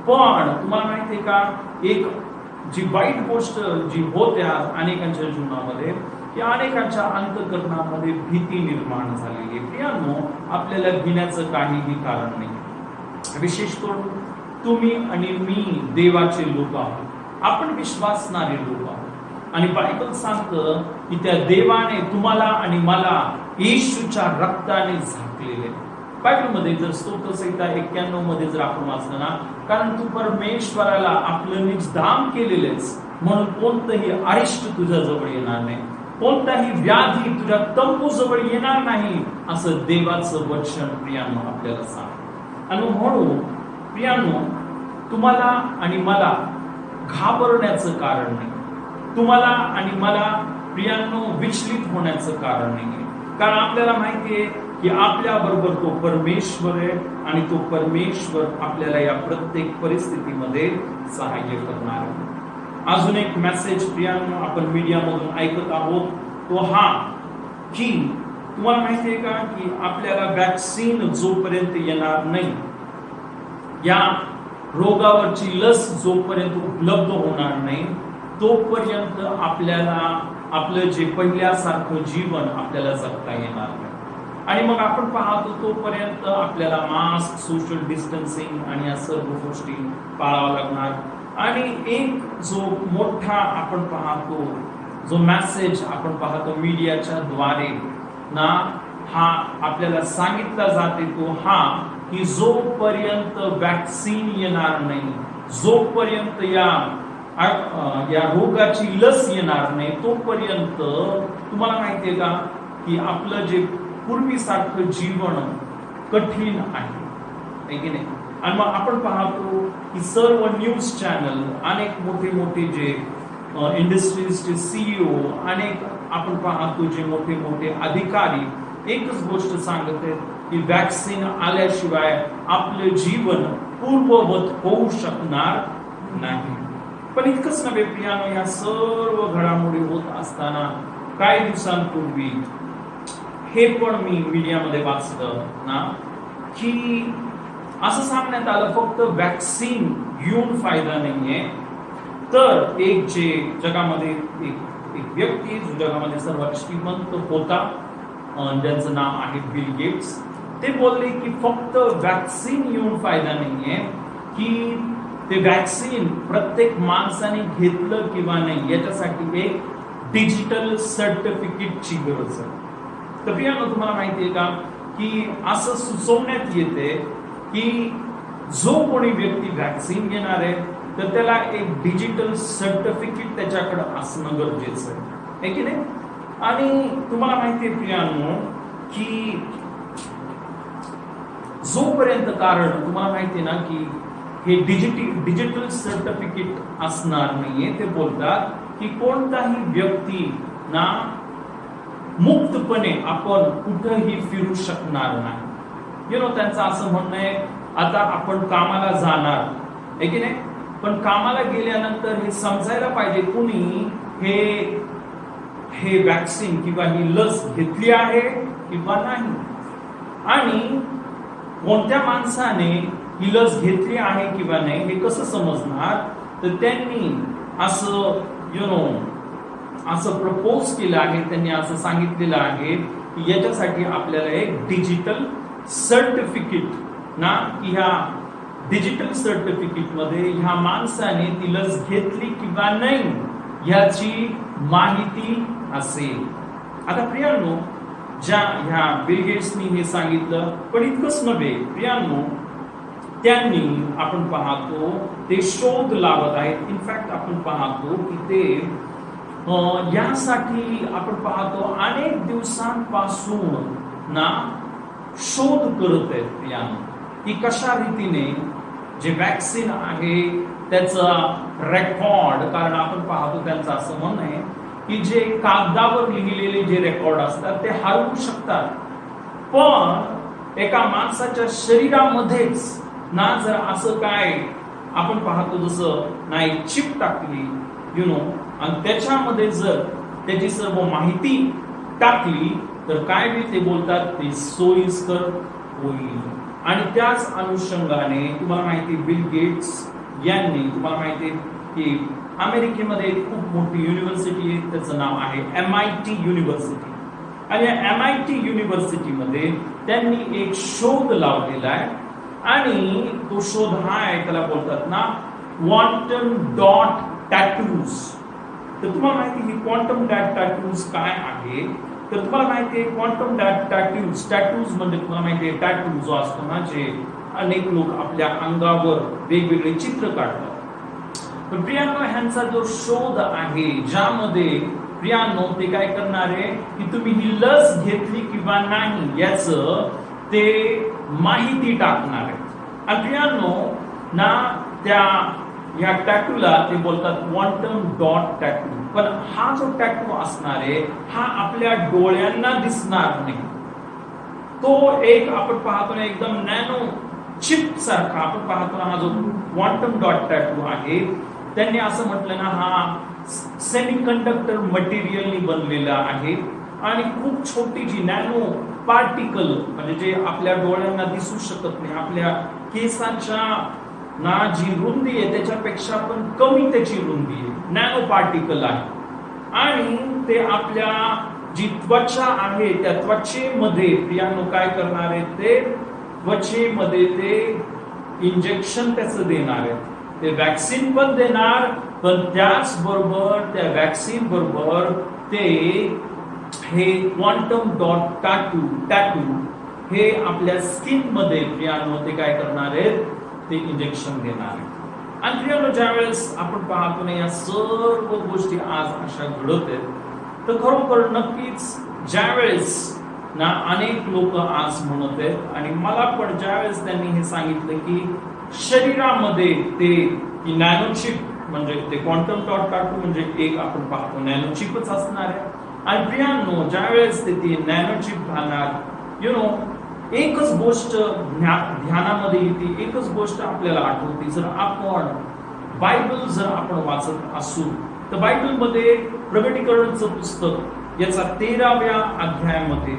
पण तुम्हाला माहिती आहे का, एक जी वाईट गोष्ट जी होत्या अनेकांच्या जीवनामध्ये, या अनेकांच्या अंतःकरणामध्ये भीती निर्माण झालेली आहे. प्रियानो, आपल्याला भिण्याचं काहीही कारण नाही. विशेष करून तुम्ही आणि मी देवाचे लोक आहोत, आपण विश्वासणारे लोक आहोत आणि बायबल सांगतं की त्या देवाने तुम्हाला आणि मला येशूच्या रक्ताने झाकलेले. बायबलमध्ये जर स्तोत्रसंहिता 91 मध्ये जर आपण वाचलं ना, कारण तू परमेश्वराला आपलं निज दान केलेलेस म्हणून कोणतंही अरिष्ट तुझ्या जवळ येणार नाही, कोणताही व्याधी तुझ्या तंबू जवळ येणार नाही, असं देवाचं वचन प्रियानो आपल्याला सांग. आणि म्हणून प्रियानो, तुम्हाला आणि मला घाबरण्याचं कारण नाही, तुम्हाला आणि मला प्रियानो विचलित होण्याचं कारण नाही. कारण आपल्याला माहिती आहे की आपल्या बरोबर तो परमेश्वर आहे आणि तो परमेश्वर आपल्याला या प्रत्येक परिस्थितीमध्ये सहाय्य करणार आहे. अजून एक मेसेज प्रियानो आपण मीडियामधून ऐकत आहोत, तो हा की तुम्हाला माहिती आहे का की आपल्याला वॅक्सिन जोपर्यंत येणार नाही, या रोगावरची लस जोपर्यंत उपलब्ध होणार नाही, तोपर्यंत आपल्याला आपलं जे पहिल्यासारखं जीवन आपल्याला जगता येणार नाही. आणि मग आपण पाहतो तोपर्यंत आपल्याला मास्क, सोशल डिस्टन्सिंग आणि या सर्व गोष्टी पाळावा लागणार. आणि एक जो मोठा आपण पाहतो, जो मेसेज आपण पाहतो मीडियाच्या द्वारे ना, हा आपल्याला सांगितला जाते तो हा की जोपर्यंत वॅक्सिन येणार नाही, जोपर्यंत या रोगाची लस येणार नाही, तोपर्यंत तुम्हाला माहितीये का की आपलं जे पूर्वीसारखं जीवन कठीण आहे की नाही. आणि मग आपण पाहतो की सर्व न्यूज चॅनल, अनेक मोठे मोठे जे इंडस्ट्रीजचे CEO, अनेक आपण पाहतो जे मोठे मोठे अधिकारी एकच गोष्ट सांगत आहेत की वॅक्सिन आल्याशिवाय आपलं जीवन पूर्ववत होऊ शकणार नाही. पण इतकंच नव्हे प्रियानो, या सर्व घडामोडी होत असताना काही दिवसांपूर्वी हे पण मी मीडियामध्ये वाचलं ना की असं सांगण्यात आलं फक्त वॅक्सिन घेऊन फायदा नाहीये, तर एक जे जगामध्ये एक व्यक्ती जो जगामध्ये सर्वात श्रीमंत होता, ज्यांचं नाव आहे बिल गेट्स, ते बोलले की फक्त वॅक्सिन घेऊन फायदा नाहीये, की ते वॅक्सिन प्रत्येक माणसाने घेतलं किंवा नाही याच्यासाठी एक डिजिटल सर्टिफिकेटची गरज आहे. तर प्रियानो, तुम्हाला माहिती आहे का की असं सुचवण्यात येते की जो कोणी व्यक्ती वॅक्सिन घेणार आहे तर त्याला एक डिजिटल सर्टिफिकेट त्याच्याकडे असणं गरजेचं आहे की नाही. आणि तुम्हाला माहिती आहे प्रियानो की जोपर्यंत, कारण तुम्हाला माहिती आहे ना की हे डिजिटल सर्टिफिकेट असणार नाहीये. ते बोलतात की कोणताही व्यक्ती ना मुक्तपणे आपण कुठेही फिरू शकणार नाही. त्यांचं असं म्हणणं आहे, आता आपण कामाला जाणार आहे की नाही, पण कामाला गेल्यानंतर हे समजायला पाहिजे कुणी हे वॅक्सिन किंवा ही लस घेतली आहे किंवा नाही, आणि कोणत्या माणसाने ही लस घेतली आहे किंवा नाही हे कसं समजणार. तर त्यांनी असं प्रपोज केलं आहे, त्यांनी असं सांगितलेलं आहे की याच्यासाठी आपल्याला एक डिजिटल सर्टिफिकेट ना, की ह्या डिजिटल सर्टिफिकेट मध्ये ह्या माणसाने ती लस घेतली किंवा नाही याची माहिती असेल. आता प्रियांनो, ह्या बिल गेट्सनी हे सांगितलं, पण इतकंच नव्हे प्रियांनो, त्यांनी आपण पाहतो ते शोध लावत आहेत. इनफॅक्ट आपण पाहतो की ते यासाठी आपण पाहतो अनेक दिवसांपासून ना शोध करत आहेत प्रियांनो, की कशा रीतीने जे वॅक्सिन आहे त्याचा रेकॉर्ड, कारण आपण पाहतो त्यांचं असं म्हणणं आहे की जे कागदावर लिहिलेले जे रेकॉर्ड असतात ते हरवू शकतात, पण एका माणसाच्या शरीरामध्येच ना जर असं काय आपण पाहतो जसं नाही चिप टाकली आणि त्याच्यामध्ये जर त्याची सर्व माहिती टाकली तर काय होईल ते बोलतात ते सोयीस्कर होईल. आणि त्याच अनुषंगाने तुम्हाला माहिती बिल गेट्स यांनी, तुम्हाला माहिती की अमेरिकेमध्ये खूप मोठी युनिव्हर्सिटी आहे, त्याचं नाव आहे MIT युनिव्हर्सिटी, आणि या MIT युनिव्हर्सिटीमध्ये त्यांनी एक शोध लावलेला आहे, आणि तो शोध हा आहे, त्याला बोलतात ना क्वांटम डॉट टॅटूज. तर तुम्हाला माहिती ही क्वांटम डॉट टॅटूज काय आहे, तर तुम्हाला माहिती आहे क्वांटम डॉट टॅटूज म्हणजे तुम्हाला माहिती आहे टॅटू जो असतो ना, जे अनेक लोक आपल्या अंगावर वेगवेगळे चित्र काढतात. पण प्रियांनो, ह्यांचा जो शोध आहे ज्यामध्ये प्रियांनो ते काय करणार आहे की तुम्ही ही लस घेतली किंवा नाही याचं ते माहिती टाकणार आहे. आणि प्रियांनो ना या टॅटूला ते बोलतात क्वांटम डॉट टॅटू. पण हा जो टॅटू असणार आहे हा आपल्या डोळ्यांना दिसणार नाही, तो एक आपण पाहतो ना एकदम नॅनो चिप सारखा आपण पाहतो ना, हा जो क्वांटम डॉट टॅटू आहे त्यांनी असं म्हटलं ना, हा सेमीकंडक्टर मटेरियलनी बनलेला आहे, आणि खूप छोटी जी नॅनो पार्टिकल म्हणजे जे आपल्या डोळ्यांना दिसू शकत नाही, आपल्या केसाच्या ना जी रुंदी आहे त्याच्यापेक्षा पण कमी त्याची रुंदी आहे, नॅनो पार्टिकल आहे, आणि ते आपल्या जी त्वचा आहे त्या त्वचेमध्ये प्रियांनो काय करणार आहे, ते त्वचेमध्ये ते इंजेक्शन त्याचं देणार आहे, ते वॅक्सिन पण देणार, पण त्याचबरोबर त्या वॅक्सिन बरोबर ते हे क्वांटम डॉट टॅटू हे आपल्या स्किन मध्ये प्रियांनो ते काय करणार आहेत, ते इंजेक्शन देणार आहे. आणि प्रियांनो, ज्यावेळेस आपण पाहतो ना या सर्व गोष्टी आज अशा घडत आहेत, तर खरोखर नक्कीच ज्यावेळेस ना अनेक लोक आज म्हणत आहेत, आणि मला पण ज्यावेळेस त्यांनी हे सांगितलं की शरीरामध्ये ते नॅनोचिप म्हणजे ते क्वांटम डॉट टॅटू म्हणजे एक आपण पाहतो नॅनोचिपच असणार आहे. आणि प्रियांनो, ज्यावेळेस ते नॅनोचिप घालणार एकच गोष्ट ध्यानामध्ये येते, एकच गोष्ट आपल्याला आठवते. जर आपण बायबल जर आपण वाचत असू तर बायबलमध्ये प्रकटीकरणचं पुस्तक याचा 13व्या अध्यायामध्ये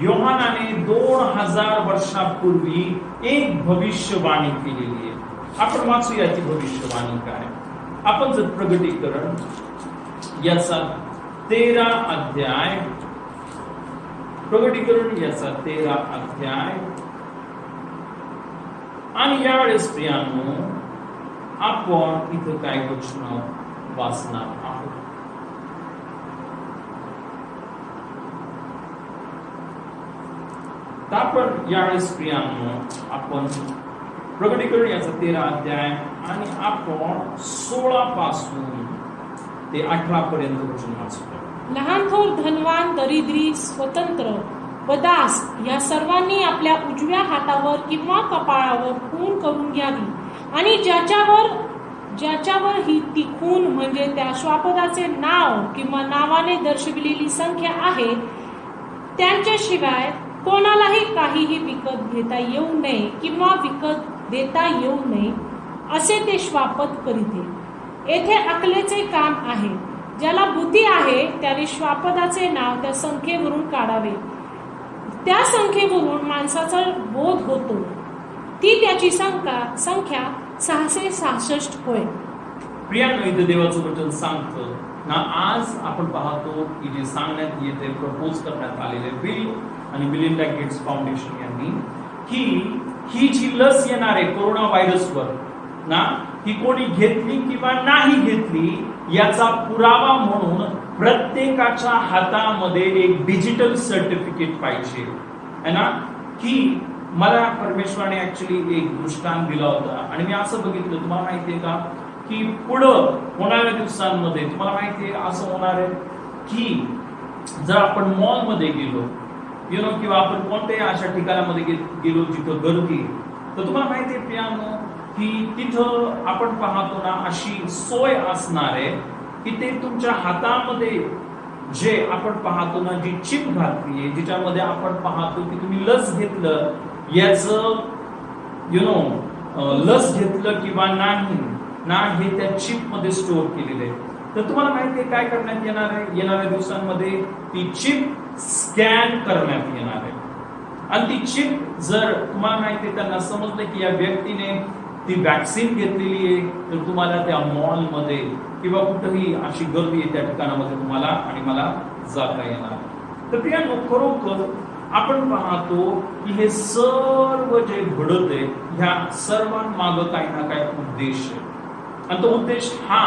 योहानाने 2000 वर्षापूर्वी एक भविष्यवाणी केलेली आहे. आपण वाचूया ती भविष्यवाणी काय. आपण जर प्रकटीकरण याचा 13 अध्याय, प्रकटीकरण याचा 13 अध्याय, आणि यावेळेस प्रियांनो आपण इथं काय वचन वाचणार आहोत. आपण यावेळेस प्रियांनो आपण प्रकटीकरण याचा 13 अध्याय आणि आपण 16 पासून ते 18 पर्यंत वचन वाचतो. लहान थोर, धनवान, दरिद्री, स्वतंत्र व दास या सर्वांनी आपल्या उजव्या हातावर किंवा कपाळावर खून करून घ्यावी आणि ज्याच्यावर ही ती खूण म्हणजे त्या श्वापदाचे नाव किंवा नावाने दर्शविलेली संख्या आहे, त्यांच्याशिवाय कोणालाही काहीही विकत घेता येऊ नये किंवा विकत देता येऊ नये असे ते श्वापद करीते. येथे अकलेचे काम आहे. ज्याला बुद्धी आहे त्याने श्वापदाचे नाव त्या संख्येवरून काढावे. त्या संख्येवरून माणसाचा बोध होतो. ती त्याची संख्या 666 होय. प्रियांनो, इथे देवाचं वचन सांगतं ना, आज आपण पाहतो की जे सांगण्यात येते, प्रपोज करण्यात आलेले बिल आणि मिलिंडा गेट्स फाउंडेशन यांनी, की ही जी लस येणार आहे कोरोना व्हायरसवर ना, ही कोणी घेतली किंवा नाही घेतली याचा पुरावा म्हणून प्रत्येकाच्या हातामध्ये एक डिजिटल सर्टिफिकेट पाहिजे है ना. की मला परमेश्वराने ऍक्च्युली एक दृष्टांत दिला होता आणि मी असं बघितलं, तुम्हाला माहितीये का, की पुढं होणाऱ्या दिवसांमध्ये तुम्हाला माहितीये असं होणार आहे की जर आपण मॉलमध्ये गेलो किंवा आपण कोणत्याही अशा ठिकाणामध्ये गेलो जिथं गर्दी, तर तुम्हाला माहितीये प्रियांनो की तिथं आपण पाहतो ना अशी सोय असणार आहे की ते तुमच्या हातामध्ये जे आपण पाहतो ना, जी चिप घातली आहे, जिच्यामध्ये आपण पाहतो की तुम्ही लस घेतलं याचं लस घेतलं किंवा नाही ना, हे त्या चिप मध्ये स्टोअर केलेलं आहे. तर तुम्हाला माहिती आहे काय करण्यात येणार आहे, येणाऱ्या दिवसांमध्ये ती चिप स्कॅन करण्यात येणार आहे. आणि ती चिप जर तुम्हाला माहिती आहे त्यांना समजलं की या व्यक्तीने ती वॅक्सिन घेतलेली आहे, तर तुम्हाला त्या मॉलमध्ये किंवा कुठेही अशी गर्दी आहे त्या ठिकाणामध्ये तुम्हाला आणि मला जाता येणार. तर प्रियांनो, खरोखर आपण पाहतो की हे सर्व जे घडत आहे ह्या सर्वांमागं काही ना काही उद्देश आहे. आणि तो उद्देश हा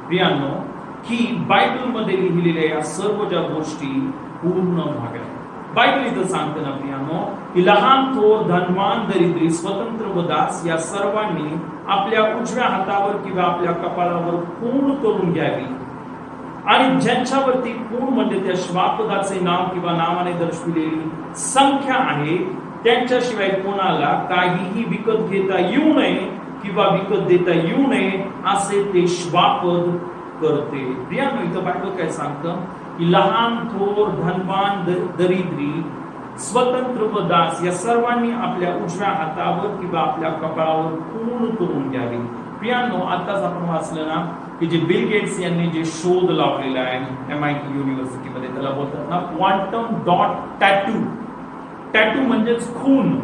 प्रियांनो की बायबलमध्ये लिहिलेल्या या सर्व ज्या गोष्टी पूर्ण व्हाव्या. बायबल इथं सांगतं ना प्रियांनो की लहान थोर, धनवान, दरिद्री, स्वतंत्र व दास या सर्वांनी आपल्या उजव्या हातावर किंवा आपल्या कपाळावर खूण करून घ्यावी. आणि ज्यांच्यावरती खूण म्हणजे त्या श्वापदाचे नाव किंवा नावाने दर्शविलेली संख्या आहे, त्यांच्याशिवाय कोणाला काहीही विकत घेता येऊ नये किंवा विकत देता येऊ नये असे ते श्वापद करते. प्रियांनो, इथं बायबल काय सांगतं की लहान थोर, धनवान, दरिद्री, स्वतंत्र व दास या सर्वांनी आपल्या उजव्या हातावर किंवा आपल्या कपाळावर खूण करून घ्यावी. प्रियांनो, आताच आपण वाचलं ना की जे बिल गेट्स यांनी जे शोध लावलेला आहे MIT युनिव्हर्सिटीमध्ये, त्याला बोलतात ना क्वांटम डॉट टॅटू. टॅटू म्हणजेच खून.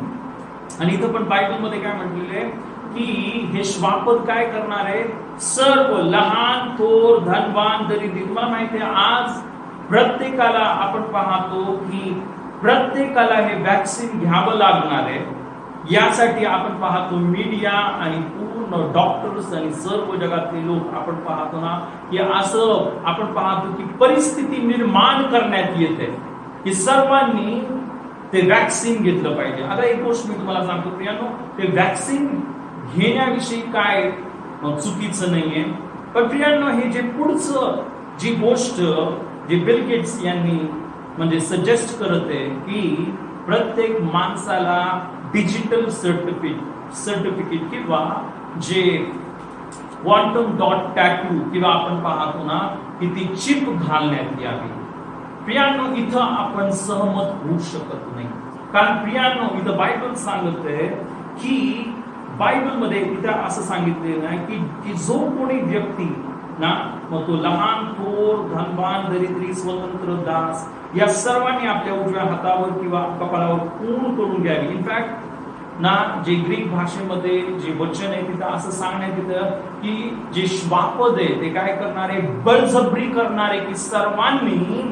आणि इथं पण बायबलमध्ये काय म्हटलेलं आहे की हे श्वापद काय करणार आहे, सर्व लहान थोर, धनवान, दरिद्री. तुम्हाला माहिती आहे आज प्रत्येकाला आपण पाहतो की प्रत्येकाला हे वॅक्सिन घ्यावं लागणार आहे. यासाठी आपण पाहतो मीडिया आणि पूर्ण डॉक्टर्स आणि सर्व जगातले लोक आपण पाहतो ना की असं आपण पाहतो की परिस्थिती निर्माण करण्यात येते की सर्वांनी ते वॅक्सिन घेतलं पाहिजे. आता एक गोष्ट मी तुम्हाला सांगतो प्रियांनो, ते वॅक्सिन घेण्याविषयी काय चुकीचं नाहीये, पण प्रियांनो हे जे पुढचं जी गोष्ट जे बिल गेट्स यांनी म्हणजे सजेस्ट करत आहे की प्रत्येक माणसाला डिजिटल सर्टिफिकेट किंवा जे क्वांटम डॉट टॅटू किंवा आपण पाहतो ना की ती चिप घालण्यात यावी. प्रियांनो, इथं आपण सहमत होऊ शकत नाही, कारण प्रियांनो इथं बायबल सांगत आहे की बायबलमध्ये इथं असं सांगितलेलं आहे की जो कोणी व्यक्ती ना, मग तो लहान थोर, धनवान, दरिद्री, स्वतंत्र, दास या सर्वांनी आपल्या उजव्या हातावर किंवा कपाळावर खूण करून घ्यावी. इनफॅक्ट ना जे ग्रीक भाषेमध्ये जे वचन आहे तिथं असं सांगण्यात येतं की जे श्वापद आहे ते काय करणारे, बळजबरी करणारे की सर्वांनी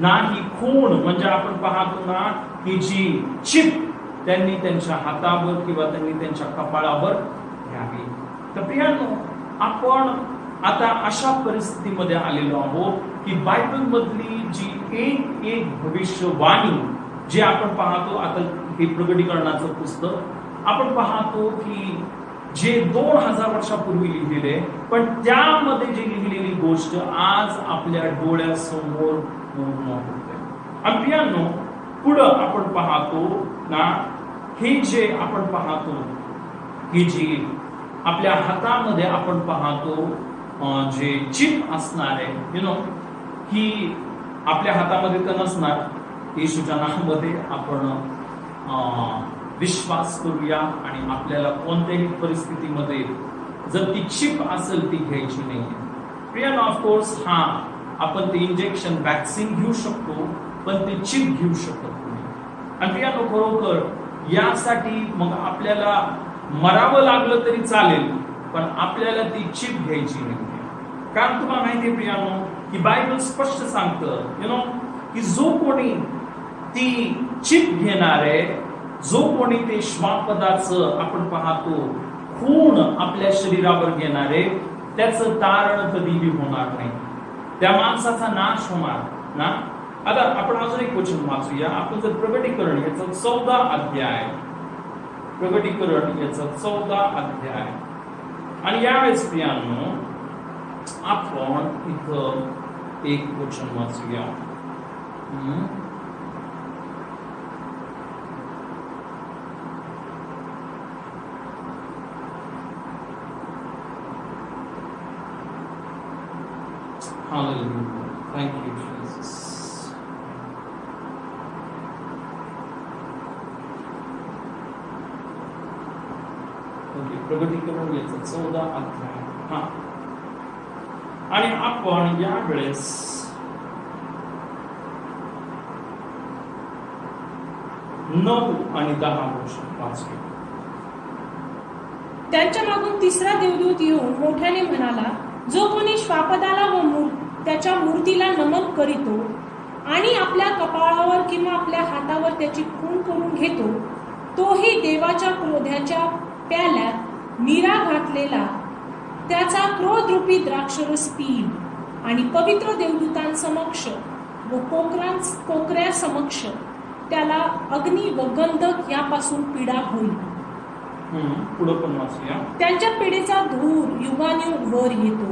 ना ही खूण म्हणजे आपण पाहतो ना की जी चिप त्यांनी त्यांच्या हातावर किंवा त्यांनी त्यांच्या कपाळावर घ्यावी. तर प्रियांनो, आपण आता अशा परिस्थितीमध्ये आलेलो आहोत की बायबल मधली जी एक भविष्यवाणी जे आपण पाहतो, आता हे प्रकटीकरणाचं पुस्तक आपण पाहतो की जे 2000 वर्षापूर्वी लिहिलेले, पण त्यामध्ये जी लिहिलेली गोष्ट आज आपल्या डोळ्यासमोर पूर्ण होते. आणि प्रियांनो, पुढं आपण पाहतो ना हे जे आपण पाहतो की जी आपल्या हातामध्ये आपण पाहतो जे चिप असणार आहे, की आपल्या हातामध्ये तर नसणार. येशूच्या नावामध्ये आपण विश्वास करूया आणि आपल्याला कोणत्याही परिस्थितीमध्ये जर ती चिप असेल ती घ्यायची नाही. प्रियानो, ऑफकोर्स आपण ते इंजेक्शन वॅक्सिन घेऊ शकतो, पण ते चिप घेऊ शकत नाही. आणि प्रियानो, खरोखर यासाठी मग आपल्याला मरावं लागलं तरी चालेल, पण आपल्याला ती चिप घ्यायची नाही. कारण तुम्हाला माहिती आहे प्रियानो, की बायबल स्पष्ट सांगतं की जो कोणी ती चिप घेणार आहे, जो कोणी ते श्वापदाचं आपण पाहतो खून आपल्या शरीरावर घेणारे, त्याचं तारण कधीही होणार नाही, त्या माणसाचा नाश होणार ना. आता आपण अजून एक वचन वाचूया. आपण जर प्रगटीकरण याचा 14 अध्याय, प्रगटीकरण याचा 14 अध्याय, आणि यावेळेस प्रियांनो आपण इथं एक वचन वाचूया. Hallelujah. Thank you, Jesus. प्रगटीकरण याचा 14 अध्याय. आणि आपण यावेळेस 9 आणि 10 वर्ष वाचू. त्यांच्या मागून तिसरा देवदूत येऊन मोठ्याने म्हणाला, जो कोणी श्वापदाला व त्याच्या मूर्तीला नमन करीतो आणि आपल्या कपाळावर किंवा आपल्या हातावर त्याची खून करून घेतो, तोही देवाच्या क्रोधाच्या प्याल्यात नीरा घातलेला त्याचा क्रोधरूपी द्राक्षरस पिईल आणि पवित्र देवदूतांसमक्ष व कोकऱ्या समक्ष त्याला अग्नी व गंधक यापासून पीडा होईल. पुढे पण वाचूया. त्यांच्या पिढीचा धूर युगानुयुग वर येतो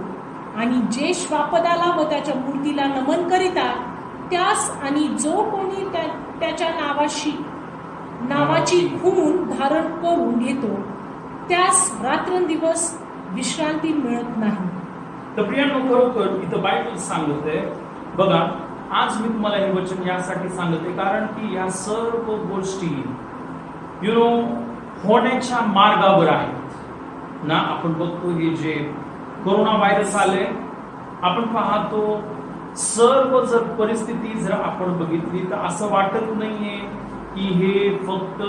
आणि जे श्वापदाला व त्याच्या मूर्तीला नमन करीतात त्यास आणि जो कोणी त्याच्या नावाची खून धारण करून घेतो त्यास रात्रंदिवस विश्रांती मिळत नाही. तर प्रियांनो, खरोखर इथं बायबल सांगते बघा. आज मी तुम्हाला हे वचन यासाठी सांगते कारण की या सर्व गोष्टी होण्याच्या मार्गावर आहेत ना. आपण बघतो हे जे कोरोना व्हायरस आले, आपण पाहतो सर्व जर परिस्थिती जर आपण बघितली तर असं वाटत नाहीये की हे फक्त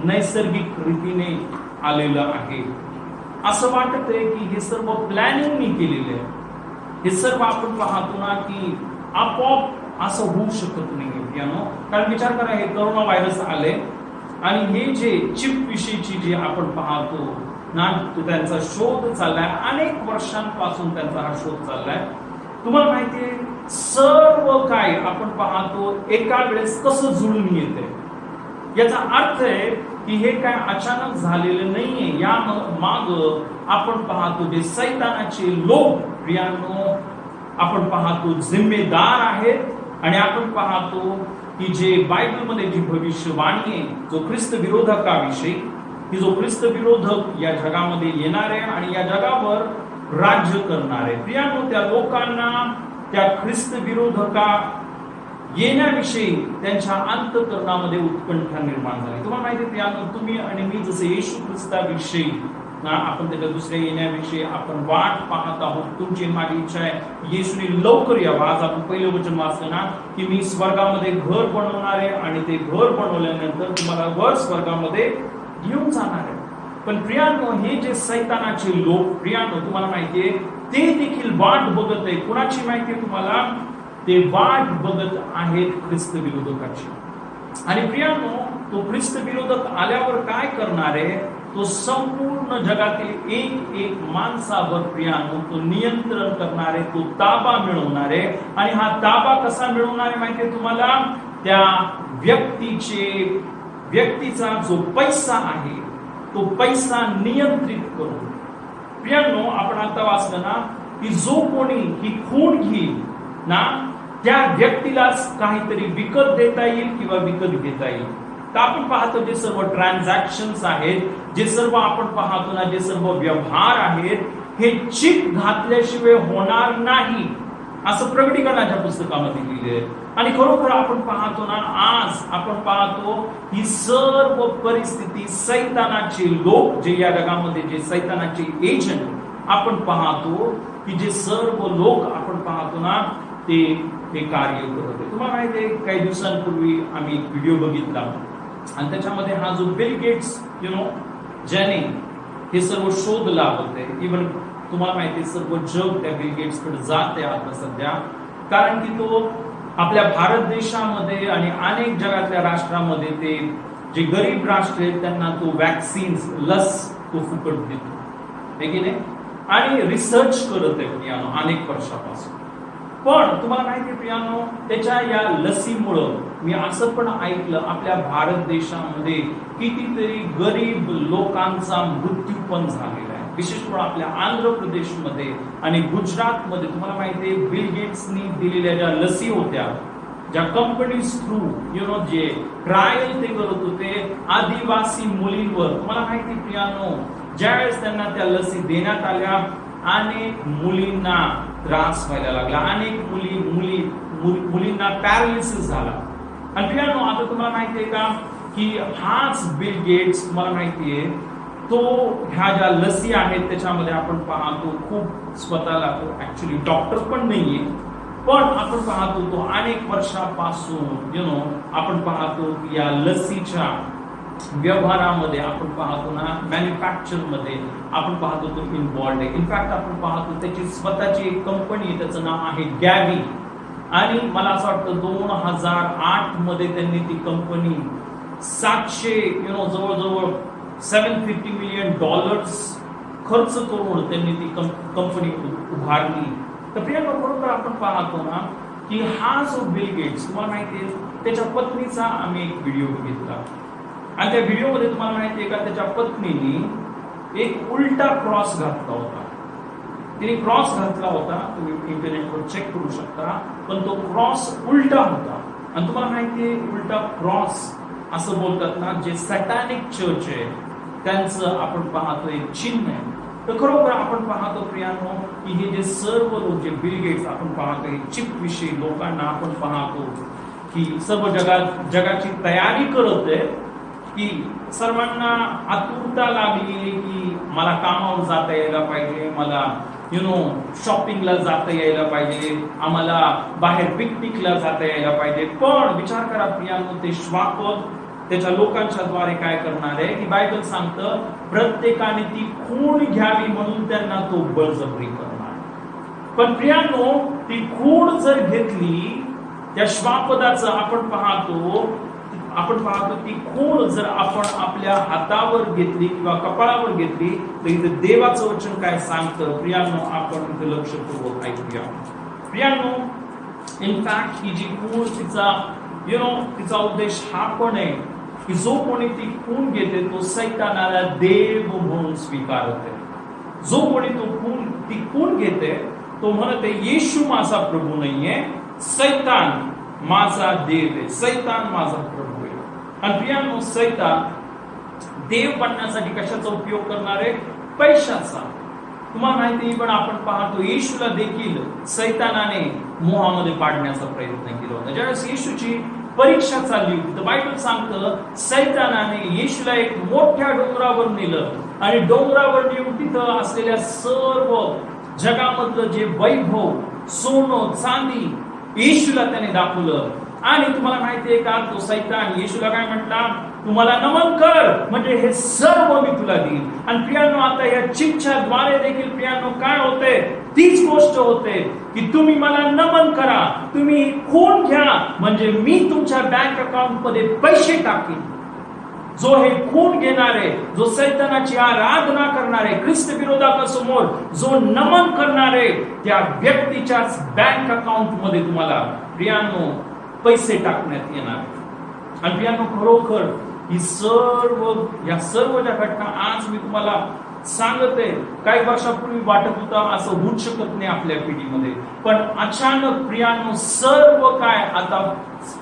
नैसर्गिक रीतीने आलेलं आहे. असं वाटत आहे की हे सर्व प्लॅनिंगने केलेले आहे. हे सर्व आपण पाहतो ना की आपोआप असं होऊ शकत नाही. कारण विचार करा, हे कोरोना व्हायरस आले आणि हे जे चिप विषयीची जे आपण पाहतो ना, तो त्यांचा शोध चाललाय. अनेक वर्षांपासून त्यांचा हा शोध चाललाय. तुम्हाला माहितीये सर्व काय आपण पाहतो एका वेळेस कसं जुळून येते. याचा अर्थ आहे की हे काय अचानक झालेलं नाहीये. या माग आपण पाहतो जे सैतानाचे लोक प्रियांनो आपण पाहतो जिम्मेदार आहेत. आणि आपण पाहतो की जे बायबलमध्ये जी भविष्यवाणी आहे, जो ख्रिस्त विरोधकाविषयी, की जो ख्रिस्त विरोधक या जगामध्ये येणार आहे आणि या जगावर राज्य करणार आहे. प्रियांनो, त्या लोकांना त्या ख्रिस्त विरोधका येण्याविषयी त्यांच्या अंतःकरणामध्ये उत्कंठा निर्माण झाली. तुम्हाला माहिती आहे प्रियांनो, तुम्ही आणि मी जसं येशू ख्रिस्ताविषयी आपण त्याच्या दुसऱ्या येण्याविषयी आपण वाट पाहत आहोत. तुमची माझी इच्छा आहे येशूने लवकर यावं. आज आपण पहिलं वचन वाचलं ना की मी स्वर्गामध्ये घर बनवणार आहे आणि ते घर बनवल्यानंतर तुम्हाला वर स्वर्गामध्ये घेऊन जाणार आहे. पण प्रियांनो, हे जे सैतानाचे लोक प्रियांनो तुम्हाला माहितीये ते देखील वाट बघत आहे. कुणाची माहिती आहे तुम्हाला? ते वाट बघत आहेत ख्रिस्त विरोधकाची. आणि प्रियांनो, तो ख्रिस्त विरोधक आल्यावर काय करणार आहे? तो संपूर्ण जगातील एक माणसावर प्रियांनो तो नियंत्रण करणार आहे, तो ताबा मिळवणार आहे. आणि हा ताबा कसा मिळवणार आहे माहितीये तुम्हाला? त्या व्यक्तीचा जो पैसा आहे तो पैसा नियंत्रित करून. प्रियांनो, आपण आता वाचलं ना की जो कोणी ही खून घेईल ना त्या व्यक्तीलाच काहीतरी विकत देता येईल किंवा विकत घेता येईल. तर आपण पाहतो जे सर्व ट्रान्झॅक्शन्स आहेत, जे सर्व आपण पाहतो ना, जे सर्व व्यवहार आहेत, हे चिप घातल्याशिवाय होणार नाही असं प्रकटीकरणाच्या पुस्तकामध्ये लिहिले आहे. आणि खरोखर आपण पाहतो ना, आज आपण पाहतो ही सर्व परिस्थिती सैतानाचे लोक, जे या जगामध्ये जे सैतानाचे एजंट आपण पाहतो की जे सर्व लोक आपण पाहतो ना, ते कार्य करत होते. तुम्हाला माहिती आहे, काही दिवसांपूर्वी आम्ही एक व्हिडिओ बघितला आणि त्याच्यामध्ये हा जो बिल गेट्स ज्याने हे सर्व शोध लावत आहे, इव्हन तुम्हाला माहिती आहे सर्व जग त्या बिल गेट्स कडे जात आहे आता सध्या, कारण की तो आपल्या भारत देशामध्ये आणि अनेक जगातल्या राष्ट्रामध्ये ते जे गरीब राष्ट्र आहेत त्यांना तो वॅक्सिन्स लस तो फुकट देतो, है की नाही, आणि रिसर्च करत आहे प्रियानो अनेक वर्षापासून. पण तुम्हाला माहिती आहे प्रियानो, त्याच्या या लसीमुळं मी असं पण ऐकलं आपल्या भारत देशामध्ये कितीतरी गरीब लोकांचा मृत्यू पण झालेला आहे, विशेष करून आपल्या आंध्र प्रदेशमध्ये आणि गुजरातमध्ये. तुम्हाला माहिती आहे बिल गेट्सनी दिलेल्या ज्या लसी होत्या, ज्या कंपनीज थ्रू जे ट्रायल ते करत होते आदिवासी मुलींवर. तुम्हाला माहिती प्रियानो, ज्यावेळेस त्यांना त्या लसी देण्यात आल्या अनेक मुलींना त्रास व्हायला लागला, अनेक मुलींना पॅरालिसिस झाला. आणि प्रियानो, आता तुम्हाला माहिती आहे का की हाच बिल गेट्स तुम्हाला माहिती आहे तो ह्या ज्या लसी आहेत त्याच्यामध्ये आपण पाहतो खूप स्वतःला, तो ऍक्च्युली डॉक्टर पण नाहीये, पण आपण पाहतो तो अनेक वर्षापासून आपण पाहतो की या लसीच्या व्यवहारामध्ये आपण पाहतो ना, मॅन्युफॅक्चर मध्ये आपण पाहतो तो इन्व्हॉल्ड आहे. इनफॅक्ट आपण पाहतो त्याची स्वतःची एक कंपनी, त्याचं नाव आहे गॅवी, आणि मला असं वाटतं 2008 मध्ये त्यांनी ती कंपनी 700 जवळजवळ $750 मिलियन खर्च करून त्यांनी ती कंपनी उभारली. तर प्रियांका, बरोबर आपण पाहतो ना की हा जो बिल गेट्स तुम्हाला माहिती आहे त्याच्या पत्नीचा आम्ही एक व्हिडिओ बघितला आणि त्या व्हिडिओमध्ये तुम्हाला माहिती आहे का त्याच्या पत्नीने एक उलटा क्रॉस घातला होता. तिने क्रॉस घातला होता, तुम्ही इंटरनेटवर चेक करू शकता, पण तो क्रॉस उलटा होता. आणि तुम्हाला माहिती आहे उलटा क्रॉस असं बोलतात ना, जे सॅटॅनिक चर्च आहे त्यांचं आपण पाहतो एक चिन्ह आहे. तर खरोखर आपण पाहतो प्रियानो की हे जे सर्व लोक जे बिल गेट्स आपण पाहतो हे चिप विषयी लोकांना आपण पाहतो की सर्व जगाची तयारी करत आहे, की सर्वांना आतुरता लागली की मला कामावर जाता यायला पाहिजे, मला शॉपिंगला जाता यायला पाहिजे, आम्हाला बाहेर पिकनिकला जाता यायला पाहिजे. पण विचार करा प्रियानो, ते श्वापद त्याच्या लोकांच्या द्वारे काय करणार आहे की बायबल सांगतं प्रत्येकाने ती खूण घ्यावी म्हणून त्यांना तो बळजबरी करणार. पण प्रियानो, ती खूण जर घेतली त्या श्वापदाचं आपण पाहतो ती खूण जर आपण आपल्या हातावर घेतली किंवा कपाळावर घेतली तर इथे देवाचं वचन काय सांगतं प्रियानो, आपण इथे लक्षपूर्वक ऐकूया. प्रियानो, इनफॅक्ट ही जी खूण तिचा उद्देश हा पण आहे की जो कोणी ती खूण घेते तो सैतानाला देव म्हणून स्वीकारत आहे. जो कोणी ती खूण घेते तो म्हणते येशू माझा प्रभू नाहीये, सैतान माझा देव आहे, सैतान माझा प्रभू आहे. आणि प्रियानो, सैतान देव बनण्यासाठी कशाचा उपयोग करणार आहे? पैशाचा. तुम्हाला माहिती पण आपण पाहतो येशूला देखील सैतानाने मोहामध्ये पाडण्याचा प्रयत्न केला होता. ज्यावेळेस येशूची परीक्षा चालली होती तर बायबल सांगतं सैतानाने येशूला एक मोठ्या डोंगरावर नेलं आणि डोंगरावर नेऊन तिथं असलेल्या सर्व जगामधलं जे वैभव, सोनं, चांदी येशूला त्याने दाखवलं. आणि तुम्हाला माहिती आहे का, तो सैतान येशूला काय म्हटला? तुम्हाला नमन कर, म्हणजे हे सर्व मी तुला देईन. आणि प्रियानो, आता या चिठ्ठ्या द्वारे देखील प्रियानो काय होते? तीच गोष्ट होते की तुम्ही मला नमन करा, तुम्ही खून घ्या, म्हणजे मी तुमच्या बँक अकाउंट मध्ये पैसे टाकीन. जो हे खून घेणारे, जो सैतानाची आराधना करणारे, ख्रिस्त विरोधासमोर जो नमन करणारे, त्या व्यक्तीच्याच बँक अकाउंट मध्ये तुम्हाला प्रियानो पैसे टाकण्यात येणार. आणि प्रियानो, खरोखर ही सर्व ज्या घटना आज मी तुम्हाला सांगत आहे. काही वर्षापूर्वी वाटत होतं असं होऊच शकत नाही आपल्या पिढीमध्ये, पण अचानक प्रियांनो सर्व काय आता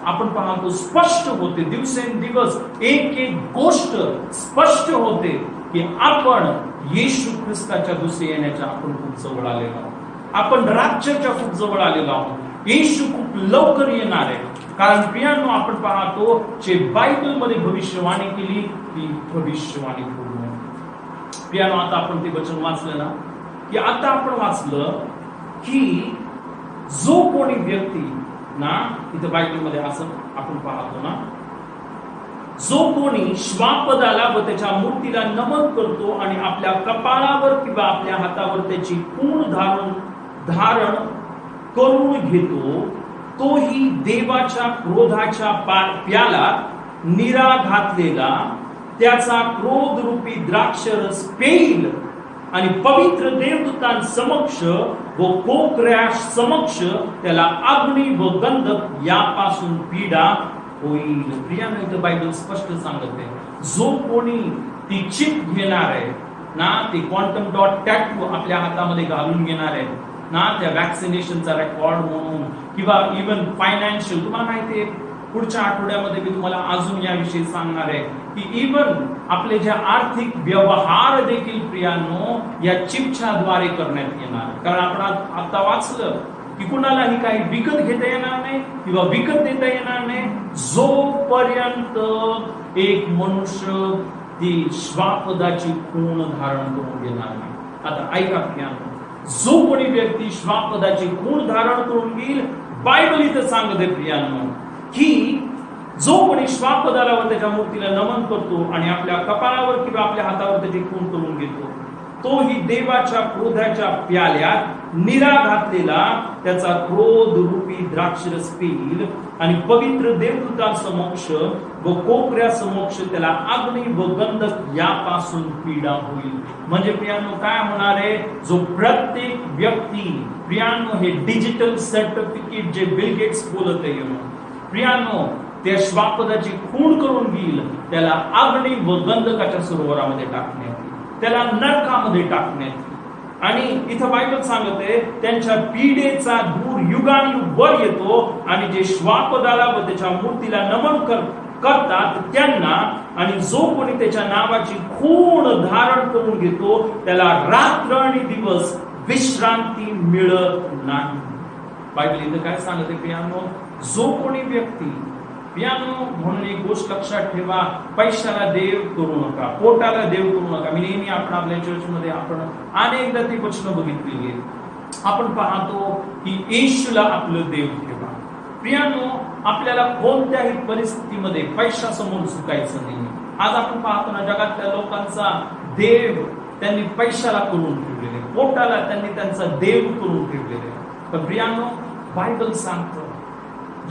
आपण पाहतो स्पष्ट होते. दिवसेंदिवस एक एक गोष्ट स्पष्ट होते की आपण येशू ख्रिस्ताच्या दुसरे येण्याच्या आपण खूप जवळ आलेलो आहोत. आपण राज्याच्या खूप जवळ आलेलो आहोत. येशू खूप लवकर येणार आहे. कारण प्रियांनो आपण पाहतो जे बायबलमध्ये भविष्यवाणी केली ती भविष्यवाणी पूर्ण होती. प्रियांनो आता आपण ते वचन वाचलं ना, की आता आपण वाचलं की जो कोणी व्यक्ती ना, इथं बायबलमध्ये असं आपण पाहतो ना, जो कोणी श्वापदाला व त्याच्या मूर्तीला नमन करतो आणि आपल्या कपाळावर किंवा आपल्या हातावर त्याची खूण धारण करून घेतो, तोही देवाच्या क्रोधाच्या प्यालात निरा घातलेला त्याचा क्रोध रूपी द्राक्षरस पेईल आणि पवित्र देवदूतांसमक्ष व कोकऱ्या समक्ष त्याला अग्नी व गंधक यापासून पीडा होईल. प्रियांनो इथं बायबल स्पष्ट सांगत आहे, जो कोणी ती चिप घेणार आहे ना, ती क्वांटम डॉट टॅटू आपल्या हातामध्ये घालून घेणार आहे ना, त्या वॅक्सिनेशनचा रेकॉर्ड म्हणून किंवा इव्हन फायनान्शियल, तुम्हाला माहिती आहे पुढच्या आठवड्यामध्ये मी तुम्हाला अजून याविषयी सांगणार आहे की इव्हन आपले जे आर्थिक व्यवहार देखील प्रियांनो या चिपच्या द्वारे करण्यात येणार. कारण आपण आता वाचलं की कुणालाही काही विकत घेता येणार नाही किंवा विकत देता येणार नाही जोपर्यंत एक मनुष्य ती श्वापदाची खूण धारण करून घेणार नाही. आता ऐका प्रियांनो, जो कोणी व्यक्ती श्वापदाची खूण धारण करून घेईल, बायबल इथं सांगते प्रियांनो की जो कोणी श्वापदाला व त्याच्या मूर्तीला नमन करतो आणि आपल्या कपाळावर किंवा आपल्या हातावर त्याची खूण करून घेतो, तोही देवाच्या क्रोधाच्या प्याल्यात निरा घातलेला त्याचा क्रोध रूपी द्राक्षरस पिईल आणि पवित्र देवदूतांसमक्ष व कोकऱ्या समक्ष त्याला अग्नी व गंधक यापासून पीडा होईल. म्हणजे प्रियांनो काय होणार आहे, जो प्रत्येक व्यक्ती प्रियांनो हे डिजिटल सर्टिफिकेट जे बिल गेट्स बोलत आहे प्रियांनो, त्या श्वापदाची खूण करून घेईल, त्याला अग्नी व गंधकाच्या सरोवरामध्ये टाकण्यात येईल, त्याला नरकामध्ये टाकण्यात येईल. आणि इथं बायबल सांगते त्यांच्या पीडेचा दूर युगानुयुग वर येतो आणि जे श्वापदाला व त्याच्या मूर्तीला नमन करतात त्यांना आणि जो कोणी त्याच्या नावाची खूण धारण करून घेतो त्याला रात्र आणि दिवस विश्रांती मिळत नाही. बायबल इथं काय सांगते प्रियांनो, जो कोणी व्यक्ती प्रियांनो, म्हणून एक गोष्ट लक्षात ठेवा, पैशाला देव करू नका, पोटाला देव करू नका. मी नेहमी आपण आपल्या चर्चमध्ये आपण अनेकदा ती वचनं बघितलेली आहेत. आपण पाहतो की येशूला आपलं देव ठेवा. प्रियांनो, आपल्याला कोणत्याही परिस्थितीमध्ये पैशासमोर झुकायचं नाही. आज आपण पाहतो ना, जगातल्या लोकांचा देव त्यांनी पैशाला करून ठेवलेले, पोटाला त्यांनी त्यांचा देव करून ठेवलेले. पण प्रियांनो, बायबल सांगतं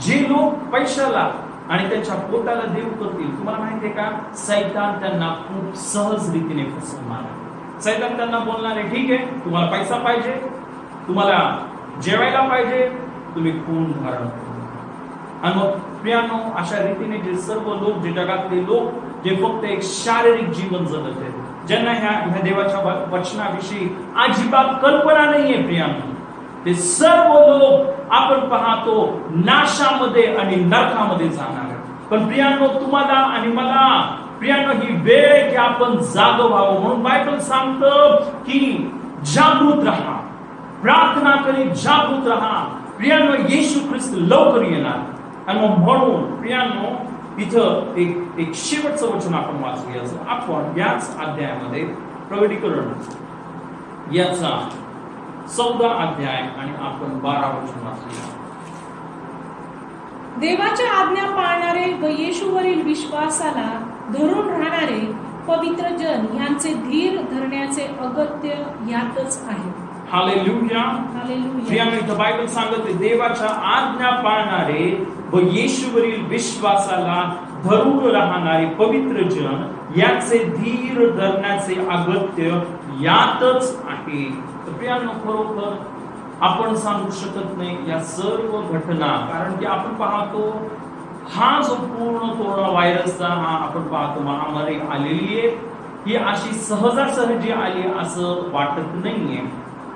जे लोक पैशाला आणि त्यांच्या पोटाला देव करतील, तुम्हाला माहितीये का, सैतान त्यांना खूप सहज रीतीने फसवणार आहे. सैतान त्यांना बोलणार आहे, ठीक आहे तुम्हाला पैसा पाहिजे, तुम्हाला जेवायला पाहिजे, तुम्ही खून धारण करू. आणि मग प्रियांनो, अशा रीतीने जे सर्व लोक, जे जगातले लोक जे फक्त एक शारीरिक जीवन जगत आहेत, ज्यांना ह्या देवाच्या वचनाविषयी अजिबात कल्पना नाहीये प्रियांनो, ते सर्व लोक आपण पाहतो नाशामध्ये आणि नरकामध्ये जाणार आहेत. पण प्रियांनो, तुम्हाला आणि मला प्रियांनो ही वेळ आहे की आपण जागं व्हावं. म्हणून बायबल सांगतं की जागृत राहा, प्रार्थना करीत जागृत राहा. प्रियांनो, येशू ख्रिस्त लवकर येणार. आणि मग म्हणून प्रियांनो, इथं एक शेवटचं वचन आपण वाचूया. आपण याच अध्यायामध्ये प्रकटीकरण याचा 14 अध्याय आणि आपण 12 वचन वाचूया. देवाच्या आज्ञा पाळणारे व येशूवरील विश्वासाला धरून राहणारे पवित्र जन यांचे धीर धरण्याचे अगत्य यातच आहे. Hallelujah, hallelujah. इथं बायबल सांगते देवाच्या आज्ञा पाळणारे व येशूवरील विश्वासाला धरून राहणारे पवित्र जन यांचे धीर धरण्याचे अगत्य यातच आहे. प्रियांनो, खरोखर आपण सांगू शकत नाही या सर्व घटना, कारण की आपण पाहतो हा जो पूर्ण कोरोना व्हायरसचा हा आपण पाहतो महामारी आलेली आहे. ही अशी सहजासहजी आली असं वाटत नाहीये.